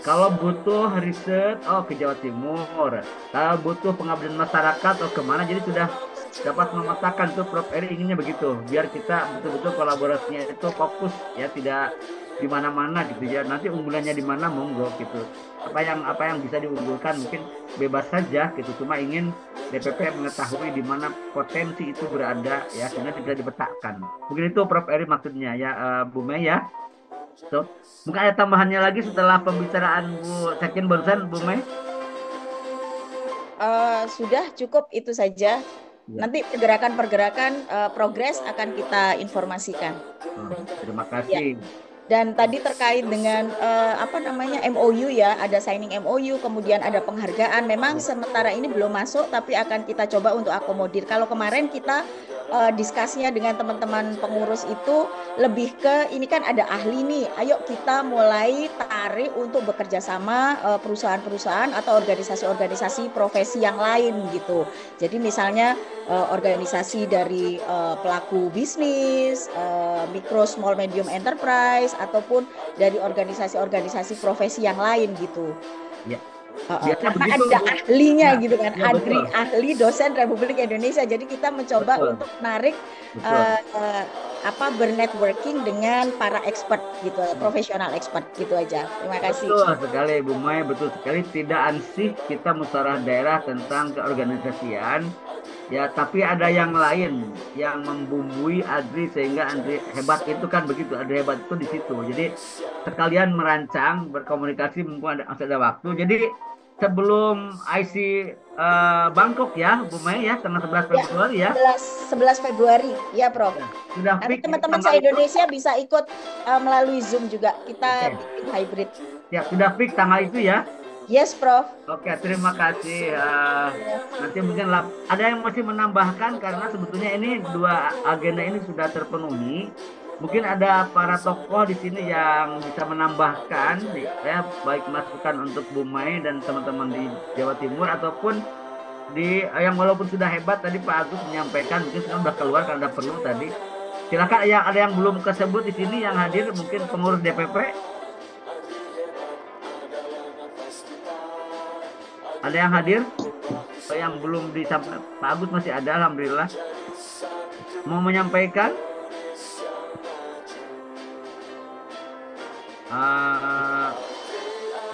kalau butuh riset ke Jawa Timur, kalau butuh pengabdian masyarakat kemana, jadi sudah dapat memetakan tuh Prof. Eri inginnya begitu, biar kita betul-betul kolaborasinya itu fokus ya, tidak di mana-mana gitu ya. Nanti unggulannya di mana monggo gitu. Apa yang bisa diunggulkan mungkin bebas saja gitu. Cuma ingin DPP mengetahui di mana potensi itu berada ya, sehingga bisa dipetakan. Mungkin itu Prof. Eri maksudnya ya, Bu Mei ya. So, mungkin ada tambahannya lagi setelah pembicaraan Bu Sekjen barusan, Bu Mei? Sudah cukup itu saja. Nanti pergerakan-pergerakan progres akan kita informasikan. Terima kasih. Dan tadi terkait dengan MOU ya, ada signing MOU, kemudian ada penghargaan. Memang sementara ini belum masuk, tapi akan kita coba untuk akomodir. Kalau kemarin kita diskusinya dengan teman-teman pengurus itu lebih ke ini kan ada ahli nih, ayo kita mulai tarik untuk bekerja sama perusahaan-perusahaan atau organisasi-organisasi profesi yang lain gitu. Jadi misalnya organisasi dari pelaku bisnis, mikro, small, medium enterprise, ataupun dari organisasi-organisasi profesi yang lain gitu. Ya. Karena ada ahlinya gitu kan, ahli dosen Republik Indonesia. Jadi kita mencoba untuk menarik bernetworking dengan para expert gitu, profesional expert gitu aja. Terima kasih. Betul sekali Bu Mai, betul sekali. Tidak ansih kita musyawarah daerah tentang keorganisasian ya, tapi ada yang lain yang membumbui ADRI sehingga ADRI hebat itu kan begitu. ADRI hebat itu di situ. Jadi sekalian merancang, berkomunikasi mumpung masih ada waktu. Jadi sebelum IC Bangkok ya Bu Mei ya, tanggal 11 Februari ya. 11 Februari ya Prof. Sudah nanti teman-teman se-Indonesia bisa ikut melalui Zoom juga. Kita bikin hybrid. Ya, sudah fix tanggal itu ya. Yes, Prof. Oke, terima kasih. Nanti mungkin ada yang masih menambahkan karena sebetulnya ini dua agenda ini sudah terpenuhi. Mungkin ada para tokoh di sini yang bisa menambahkan, ya, baik masukan untuk Bu Mai dan teman-teman di Jawa Timur ataupun di yang walaupun sudah hebat tadi Pak Agus menyampaikan, mungkin sudah keluar karena ada perlu tadi. Silakan, ada yang belum kesebut di sini yang hadir, mungkin pengurus DPP. Ada yang hadir? Yang belum disampaikan, Pak Agus masih ada, alhamdulillah. Mau menyampaikan?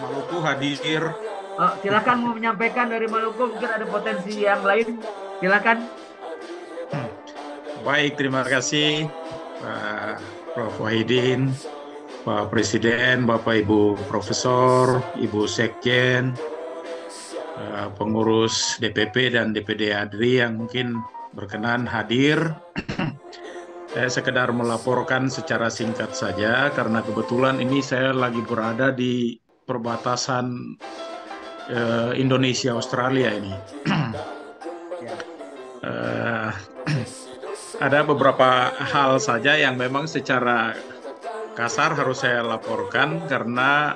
Maluku hadir. Silakan mau menyampaikan dari Maluku, mungkin ada potensi yang lain. Silakan. Baik, terima kasih Pak Prof. Wahidin, Pak Presiden, Bapak Ibu Profesor, Ibu Sekjen, pengurus DPP dan DPD ADRI yang mungkin berkenan hadir. Saya sekedar melaporkan secara singkat saja karena kebetulan ini saya lagi berada di perbatasan Indonesia Australia ini. Ada beberapa hal saja yang memang secara kasar harus saya laporkan karena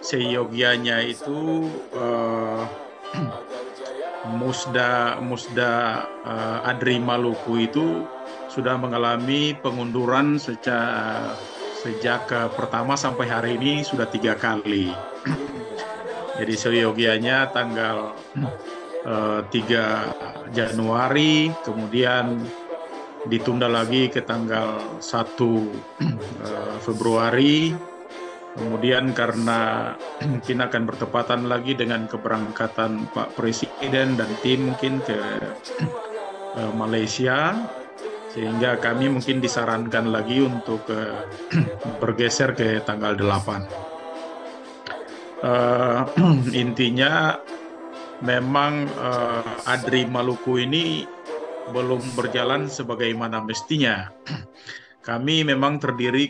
seyogianya itu Musda ADRI Maluku itu sudah mengalami pengunduran sejak pertama sampai hari ini sudah 3 kali. Jadi seyogianya tanggal 3 Januari, kemudian ditunda lagi ke tanggal 1 Februari, kemudian karena mungkin akan bertepatan lagi dengan keberangkatan Pak Presiden dan tim mungkin ke Malaysia, sehingga kami mungkin disarankan lagi untuk bergeser ke tanggal 8. Intinya memang ADRI Maluku ini belum berjalan sebagaimana mestinya. Kami memang terdiri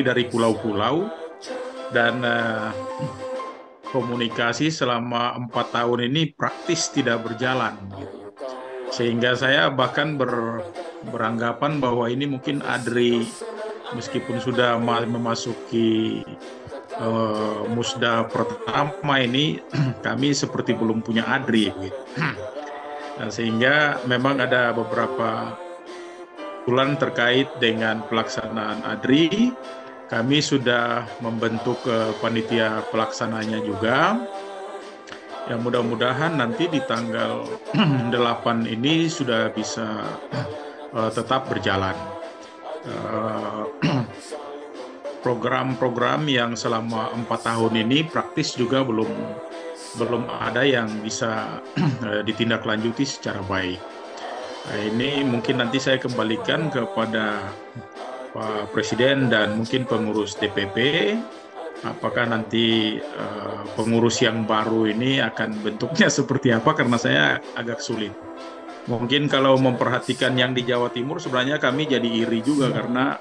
dari pulau-pulau dan komunikasi selama 4 tahun ini praktis tidak berjalan. Sehingga saya bahkan beranggapan bahwa ini mungkin ADRI meskipun sudah memasuki musda pertama ini, kami seperti belum punya ADRI. Gitu. Nah, sehingga memang ada beberapa usulan terkait dengan pelaksanaan ADRI. Kami sudah membentuk panitia pelaksananya juga. Ya, mudah-mudahan nanti di tanggal 8 ini sudah bisa tetap berjalan. Program-program yang selama 4 tahun ini praktis juga belum ada yang bisa ditindaklanjuti secara baik. Nah, ini mungkin nanti saya kembalikan kepada Pak Presiden dan mungkin pengurus DPP, apakah nanti pengurus yang baru ini akan bentuknya seperti apa, karena saya agak sulit. Mungkin kalau memperhatikan yang di Jawa Timur, sebenarnya kami jadi iri juga karena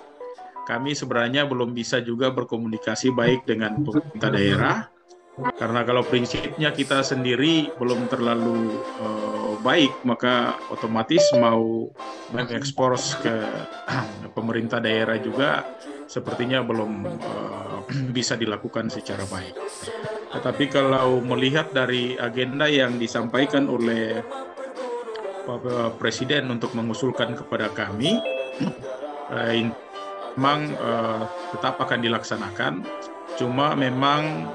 kami sebenarnya belum bisa juga berkomunikasi baik dengan pemerintah daerah, karena kalau prinsipnya kita sendiri belum terlalu baik, maka otomatis mau mengekspor ke pemerintah daerah juga sepertinya belum bisa dilakukan secara baik. Tetapi kalau melihat dari agenda yang disampaikan oleh Pak Presiden untuk mengusulkan kepada kami, memang tetap akan dilaksanakan, cuma memang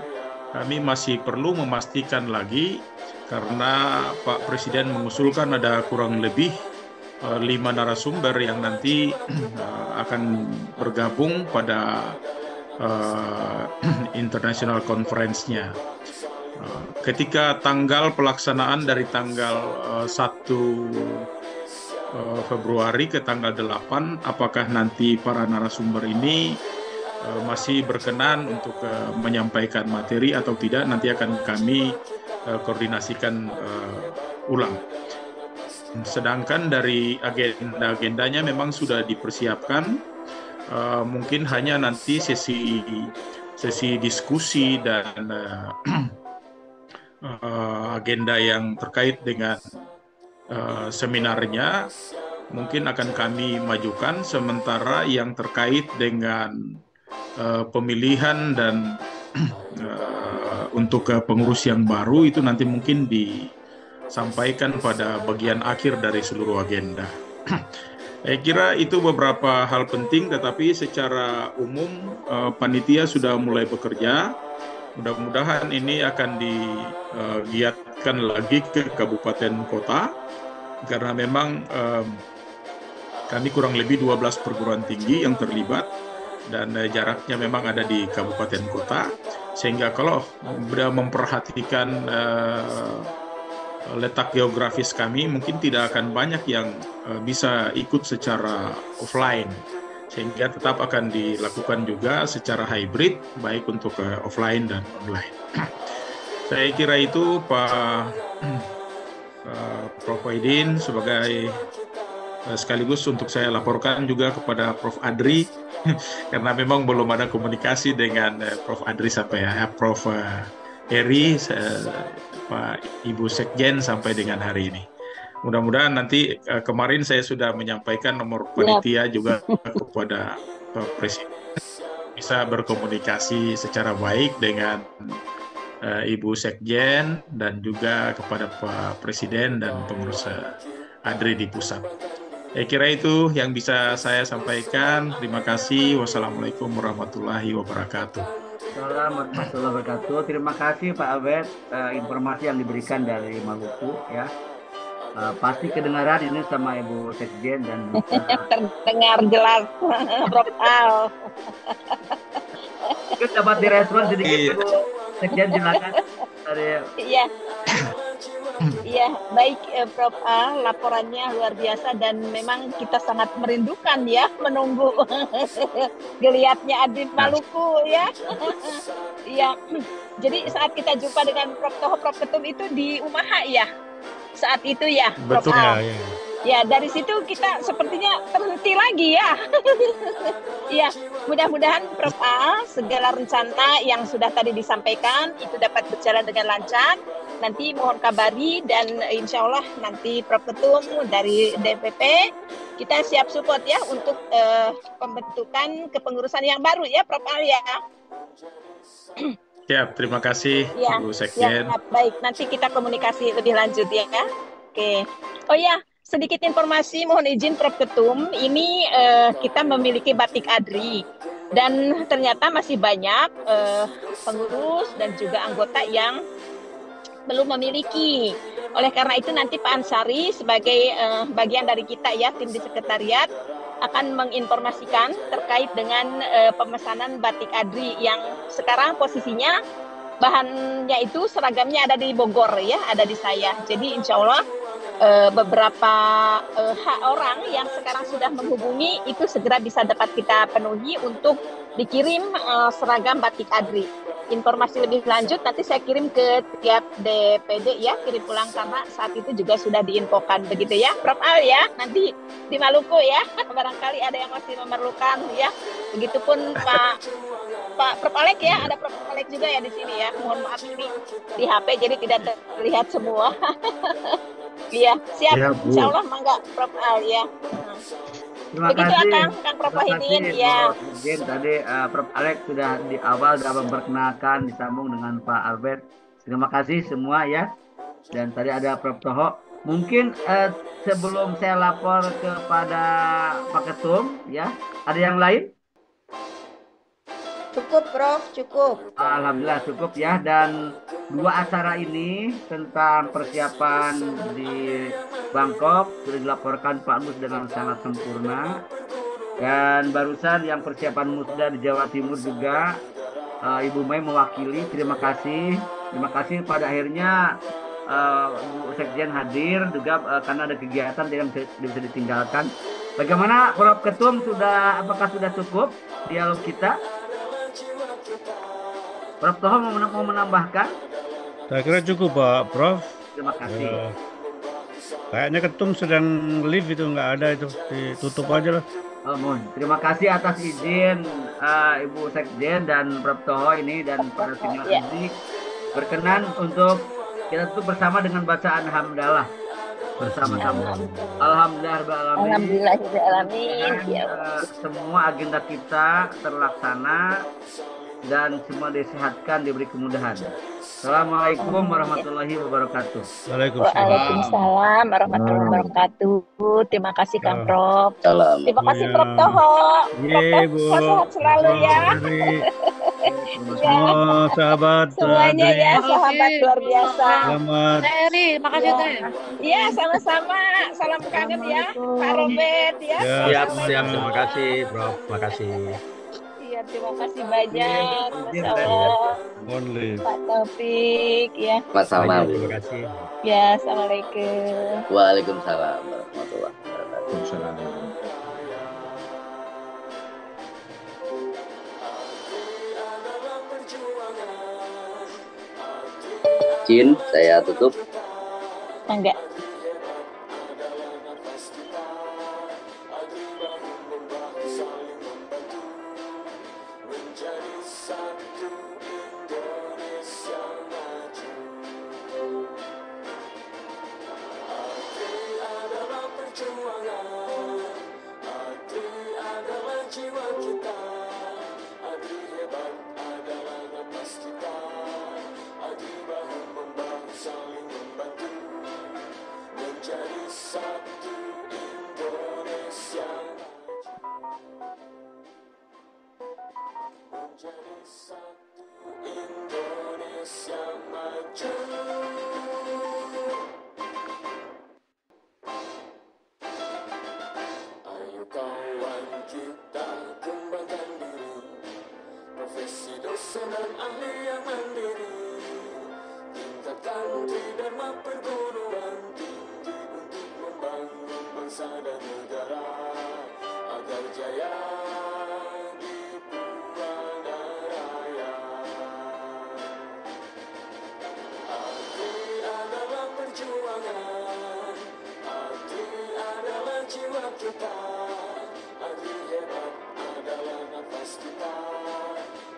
kami masih perlu memastikan lagi, karena Pak Presiden mengusulkan ada kurang lebih 5 narasumber yang nanti akan bergabung pada international conference-nya. Ketika tanggal pelaksanaan dari tanggal 1 Februari ke tanggal 8, apakah nanti para narasumber ini masih berkenan untuk menyampaikan materi atau tidak, nanti akan kami koordinasikan ulang. Sedangkan dari agenda-agendanya memang sudah dipersiapkan, mungkin hanya nanti sesi diskusi dan agenda yang terkait dengan seminarnya mungkin akan kami majukan, sementara yang terkait dengan pemilihan dan untuk pengurus yang baru itu nanti mungkin disampaikan pada bagian akhir dari seluruh agenda. Saya kira itu beberapa hal penting, tetapi secara umum panitia sudah mulai bekerja. Mudah-mudahan ini akan digiatkan lagi ke kabupaten kota, karena memang kami kurang lebih 12 perguruan tinggi yang terlibat, dan jaraknya memang ada di kabupaten kota, sehingga kalau sudah memperhatikan letak geografis kami, mungkin tidak akan banyak yang bisa ikut secara offline, sehingga tetap akan dilakukan juga secara hybrid, baik untuk offline dan online. Saya kira itu Pak Prof. Aidin, sebagai sekaligus untuk saya laporkan juga kepada Prof. Adri, karena memang belum ada komunikasi dengan Prof. Adri sampai Prof. Eri, Pak Ibu Sekjen sampai dengan hari ini. Mudah-mudahan nanti kemarin saya sudah menyampaikan nomor panitia juga kepada Pak Presiden, bisa berkomunikasi secara baik dengan Ibu Sekjen dan juga kepada Pak Presiden dan pengurus ADRI di pusat. Saya kira itu yang bisa saya sampaikan. Terima kasih. Wassalamualaikum warahmatullahi wabarakatuh. Assalamualaikum warahmatullahi wabarakatuh. Terima kasih Pak Abed, informasi yang diberikan dari Maluku ya. Pasti kedengaran ini sama Ibu Sekjen dan terdengar jelas Prof. Al. Mungkin dapat direspon sedikit Ibu Sekjen, silakan. Iya. Iya, baik Prof. A, laporannya luar biasa dan memang kita sangat merindukan ya menunggu geliatnya Adin Maluku ya. Iya. Jadi saat kita jumpa dengan Prof. Toho, Prof. Ketum itu di Umaha ya. Saat itu ya, Prof. Betul A. ya. Ya, dari situ kita sepertinya terhenti lagi ya. Ya, mudah-mudahan Prof. A segala rencana yang sudah tadi disampaikan itu dapat berjalan dengan lancar. Nanti mohon kabari dan insya Allah nanti Prof. Ketum dari DPP kita siap support ya untuk pembentukan kepengurusan yang baru ya Prof. A ya. Siap, terima kasih Ya, Ibu Sekjen. ya, baik. Nanti kita komunikasi lebih lanjut ya. Oke. Oh ya, sedikit informasi mohon izin Prof. Ketum. Ini kita memiliki batik ADRI dan ternyata masih banyak pengurus dan juga anggota yang belum memiliki. Oleh karena itu nanti Pak Ansari sebagai bagian dari kita ya tim di sekretariat akan menginformasikan terkait dengan pemesanan batik ADRI yang sekarang posisinya bahannya itu seragamnya ada di Bogor ya, ada di saya. Jadi insya Allah beberapa orang yang sekarang sudah menghubungi itu segera bisa dapat kita penuhi untuk dikirim seragam batik ADRI. Informasi lebih lanjut nanti saya kirim ke tiap DPD ya, kirim pulang karena saat itu juga sudah diinfokan begitu ya Prof. Al ya, nanti di Maluku ya, barangkali ada yang masih memerlukan ya. Begitupun Pak Prof. Alek ya, ada Prof. Alek juga ya di sini ya. Mohon maaf ini di HP jadi tidak terlihat semua. Iya, siap. Ya, Bu. Insya Allah mangga Prof. Al ya. Terima Begitu kasih. Kang Prof. Wahidin ya. Prof. Sekjen. Tadi Prof. Alex sudah di awal sudah memperkenalkan disambung dengan Pak Albert. Terima kasih semua ya. Dan tadi ada Prof. Toho. Mungkin sebelum saya lapor kepada Pak Ketum ya, ada yang lain? Cukup, Prof, cukup. Alhamdulillah cukup ya. Dan dua acara ini tentang persiapan di Bangkok sudah dilaporkan Pak Mus dengan sangat sempurna. Dan barusan yang persiapan musda di Jawa Timur juga Ibu Mai mewakili. Terima kasih. Terima kasih pada akhirnya Bu Sekjen hadir juga karena ada kegiatan yang bisa ditinggalkan. Bagaimana Prof. Ketum apakah sudah cukup dialog kita? Prof. Toho mau menambahkan? Saya kira cukup Pak Prof. Terima kasih. Kayaknya Ketum sedang live itu nggak ada itu, ditutup aja lah. Mohon terima kasih atas izin Ibu Sekjen dan Prof. Toho ini dan para senior ini berkenan untuk kita tutup bersama dengan bacaan hamdalah bersama-sama. Alhamdulillahirobbilalamin. Semua agenda kita terlaksana dan semua disehatkan, diberi kemudahan. Assalamualaikum warahmatullahi wabarakatuh. Waalaikumsalam warahmatullahi wabarakatuh. Terima kasih Kang Prof. Terima kasih Prof. Toho. Sehat selalu ya. Semua sahabat semuanya ya, sahabat luar biasa. Selamat. Makasih Teh. Iya, sama-sama. Salam kangen ya, Pak Robert ya. Siap. Terima kasih, Prof. Makasih. Iya, terima kasih banyak. Masya Allah. Pak Taufik ya. Sama-sama. Terima kasih. Ya, assalamualaikum. Waalaikumsalam warahmatullahi wabarakatuh. Izin, saya tutup. Enggak. jiwa kita. Adri hebat adalah nafas kita.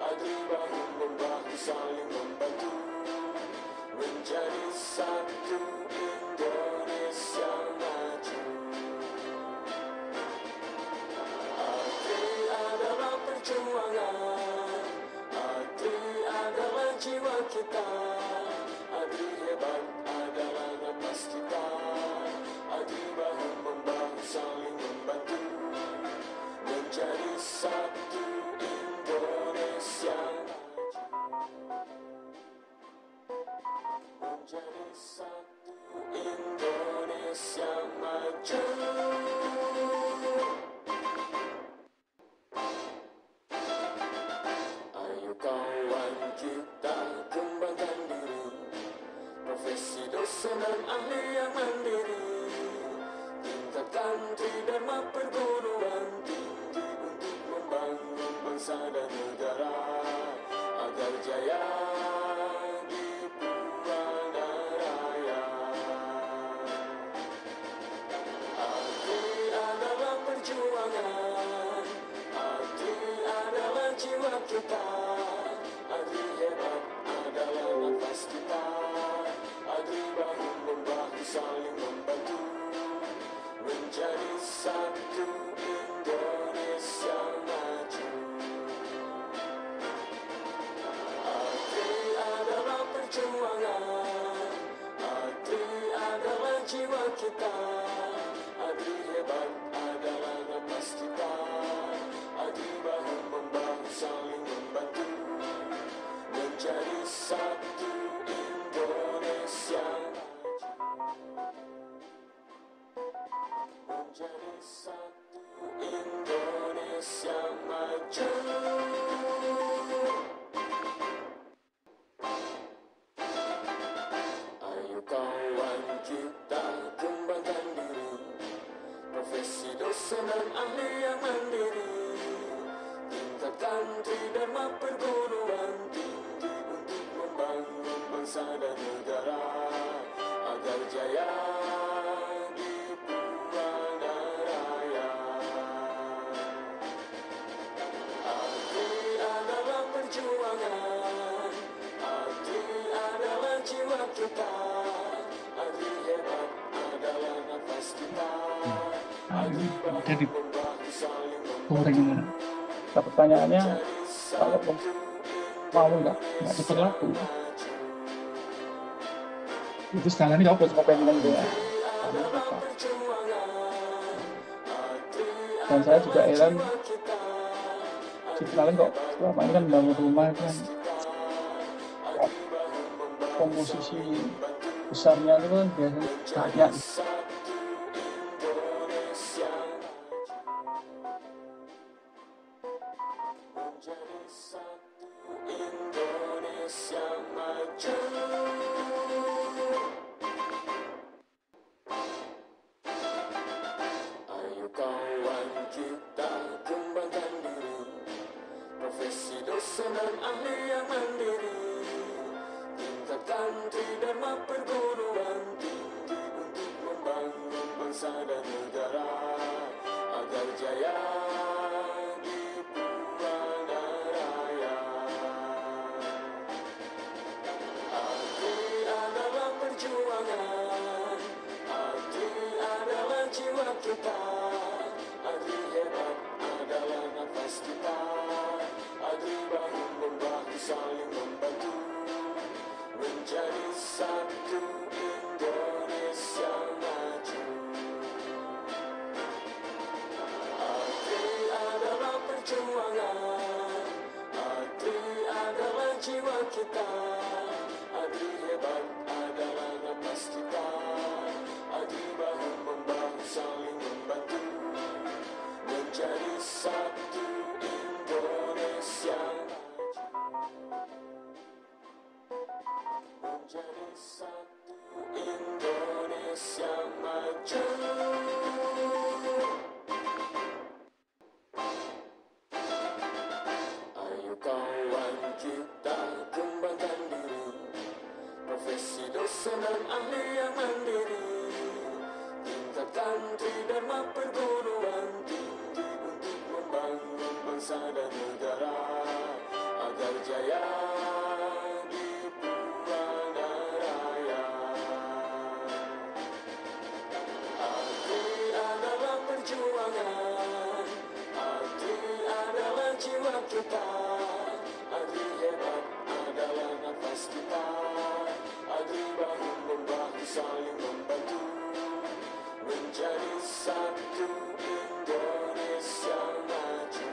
Adri bahu membahu saling membantu, menjadi satu Indonesia maju. Adri adalah perjuangan, Adri adalah jiwa kita. Adri hebat adalah nafas kita. Adri bahu membahu saling membantu, menjadi satu Indonesia maju. Menjadi satu Indonesia maju. Ayo kawan kita kembangkan diri, profesi dosen dan ahli yang mandiri. Tingkatkan tridharma perguruan tinggi untuk membangun bangsa dan negara agar jaya di Purana Raya. Adri adalah perjuangan, Adri adalah jiwa kita. Adri hebat adalah nafas kita. Adri bahu membahu saling membantu, menjadi satu Indonesia maju. Adri adalah perjuangan, Adri adalah jiwa kita. Adri hebat adalah nafas kita. Adri bahu membahu saling membantu, menjadi satu Indonesia maju. Menjadi satu Indonesia maju. Ayo kawan kita kembangkan diri, profesi dosen dan ahli yang mandiri. Tingkatkan tridharma perguruan tinggi untuk membangun bangsa dan negara agar jaya di Purana Raya. Adri adalah perjuangan, Adri adalah jiwa kita. Adri hebat adalah nafas kita. Adri bahu membahu saling membantu. Pertanyaannya, kalau mau nggak diperlaku, itu sekarang ini apa sih pengen dia? Dan saya juga heran, sekarang kok selama ini kan bangun rumah kan komposisi besarnya itu kan biasanya banyak. Menjadi satu Indonesia maju. Ayo kawan kita kembangkan diri, profesi dosen dan ahli yang mandiri. Tingkatkan tridharma perguruan tinggi untuk membangun bangsa dan negara agar jaya di Purana Raya. Adri adalah perjuangan, Adri adalah jiwa kita. Adri hebat adalah nafas kita. Adri bahu membahu saling membantu, menjadi satu Indonesia maju. Adri adalah perjuangan, Adri adalah jiwa kita. Adri hebat adalah nafas kita. Adri bahu membahu saling membantu, menjadi satu Indonesia maju. Menjadi satu Indonesia maju. Ayo kawan kita kembangkan diri, profesi dosen dan ahli yang mandiri. Tingkat tingkatkan tridharma perguruan tinggi untuk membangun bangsa dan negara agar jaya di Purana Raya. Arti adalah perjuangan, arti adalah jiwa kita, arti hebat adalah nafas kita, arti bahu-membahu saling membantu menjadi satu Indonesia maju.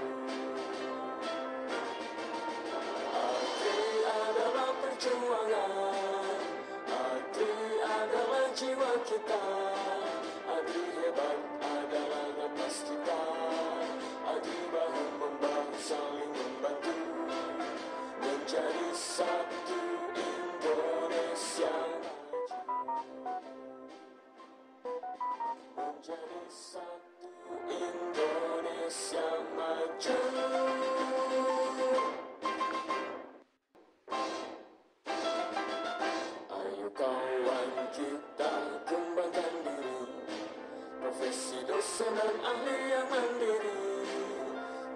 Arti adalah perjuangan, arti adalah jiwa kita, arti hebat adalah nafas kita, arti bahu-membahu saling membantu menjadi satu Indonesia menjadi satu Indonesia maju. Ayo kawan kita kembangkan diri, profesi dosen dan ahli yang mandiri,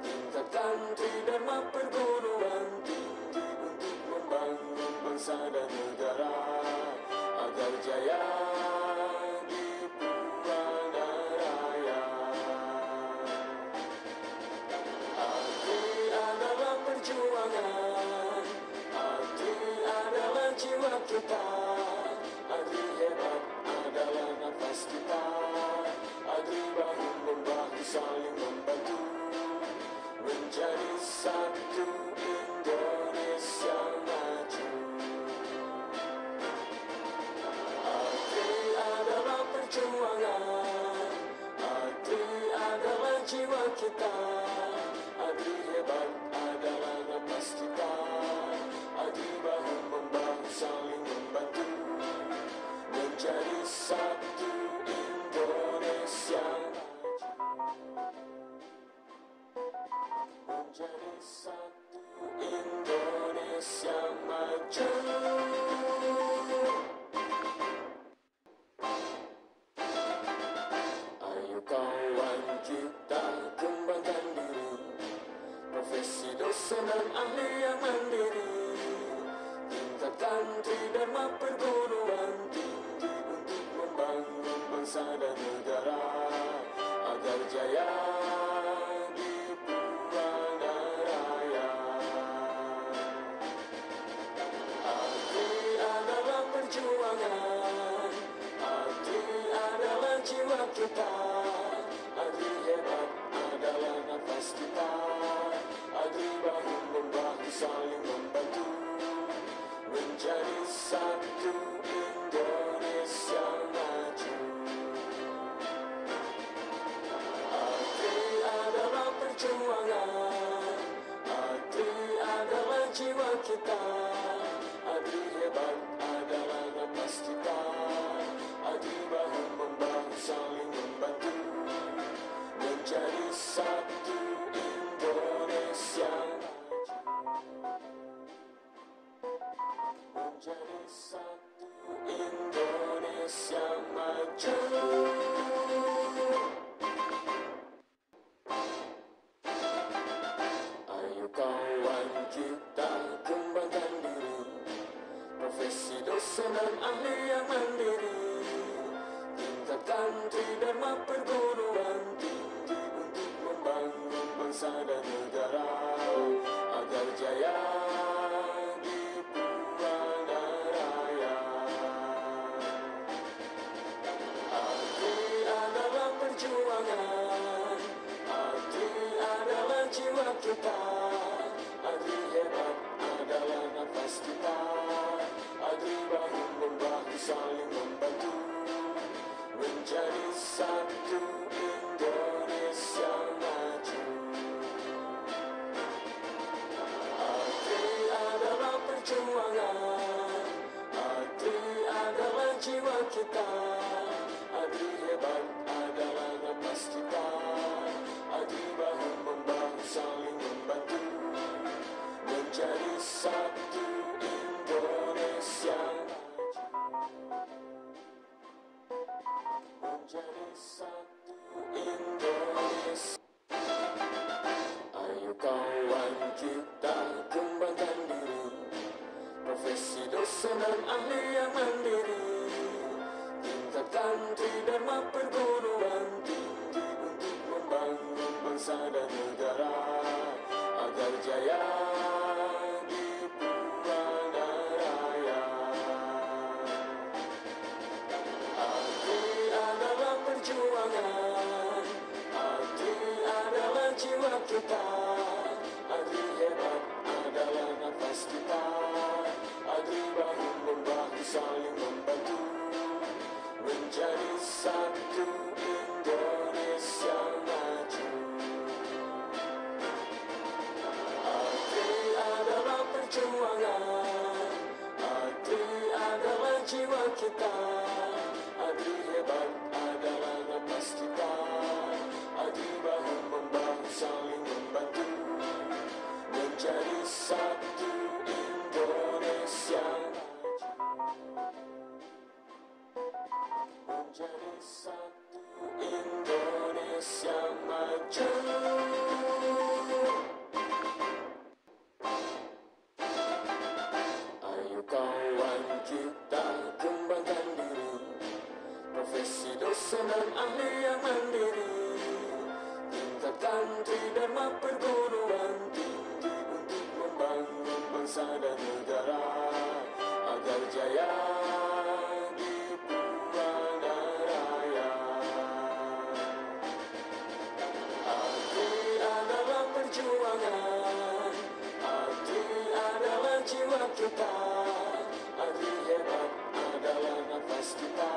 tingkatkan tridharma perguruan tinggi untuk membangun bangsa dan negara agar jaya di Purana Raya. Arti adalah perjuangan, arti adalah jiwa kita, arti hebat adalah nafas kita, arti bahu-membahu saling membantu menjadi satu Indonesia maju. Arti adalah perjuangan, arti adalah jiwa kita, arti hebat adalah nafas kita, arti bahu-membahu saling membantu menjadi satu Indonesia menjadi satu Indonesia maju. Ayo kawan kita kembangkan diri, profesi dosen dan ahli yang mandiri, tingkatkan tridharma perguruan tinggi untuk membangun bangsa dan negara agar jaya di Purana Raya. Arti adalah perjuangan, arti adalah jiwa kita, arti hebat adalah nafas kita, arti bahu-membahu saling membantu menjadi satu Indonesia maju. Arti adalah perjuangan, arti adalah jiwa kita, arti hebat adalah nafas kita, arti bahu-membahu saling membantu menjadi satu Indonesia menjadi satu Indonesia maju. Ayo kawan kita kembangkan diri, profesi dosen dan ahli yang mandiri, tingkatkan tridharma perguruan tinggi untuk membangun bangsa dan negara agar jaya di Purana Raya. Arti adalah perjuangan, arti adalah jiwa kita, arti hebat adalah nafas kita, arti bahu-membahu saling membantu menjadi satu Indonesia maju. Arti adalah perjuangan, arti adalah jiwa kita, arti hebat adalah nafas kita, arti bahu-membahu saling membantu menjadi satu Indonesia menjadi profesi dosen dan ahli yang mandiri, tingkatkan tridharma perguruan tinggi untuk membangun bangsa dan negara agar jaya di Purana Raya. Arti adalah perjuangan, arti adalah jiwa kita, arti hebat adalah nafas kita, arti bahu-membahu saling membantu menjadi satu Indonesia maju. Arti adalah perjuangan, arti adalah jiwa kita, arti hebat adalah nafas kita, arti bahu-membahu saling membantu menjadi satu Indonesia maju. Menjadi satu Indonesia maju. Ayo kawan kita kembangkan diri, profesi dosen dan ahli yang mandiri, tingkatkan tridharma perguruan tinggi untuk membangun bangsa dan negara agar jaya di Purana Raya. Arti adalah perjuangan, arti adalah jiwa kita, arti hebat adalah nafas kita,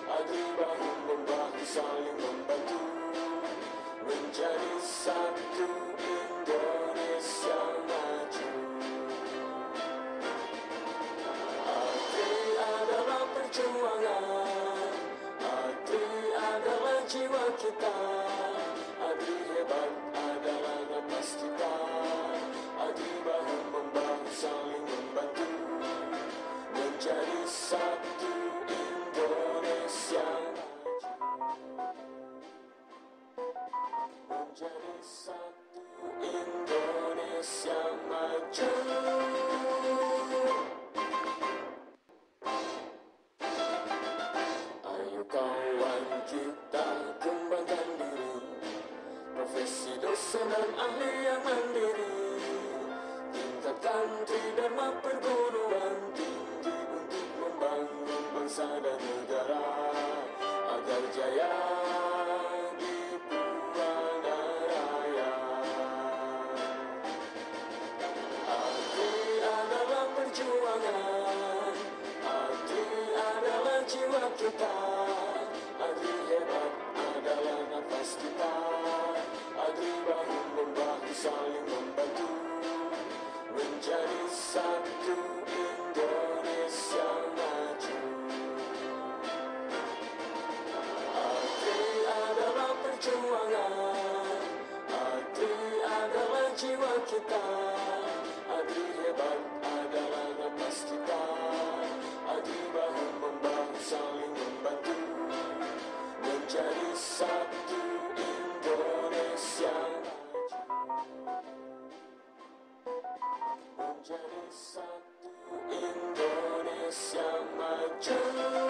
arti bahu-membahu saling membantu menjadi satu Indonesia maju. Arti adalah perjuangan, arti adalah jiwa kita, arti hebat adalah nafas kita, arti bahu-membahu saling membantu menjadi satu Indonesia maju. Menjadi satu Indonesia maju. Ayo kawan kita kembangkan diri, profesi dosen dan ahli yang mandiri, tingkatkan tridharma perguruan tinggi untuk membangun bangsa dan negara agar jaya di Purana Raya. Arti adalah perjuangan, arti adalah jiwa kita, arti hebat adalah nafas kita, arti bahu-membahu saling membantu menjadi satu Indonesia maju. Arti adalah perjuangan, arti adalah jiwa kita, arti hebat adalah nafas kita, arti bahu-membahu saling membantu menjadi satu Indonesia maju. Menjadi satu Indonesia maju.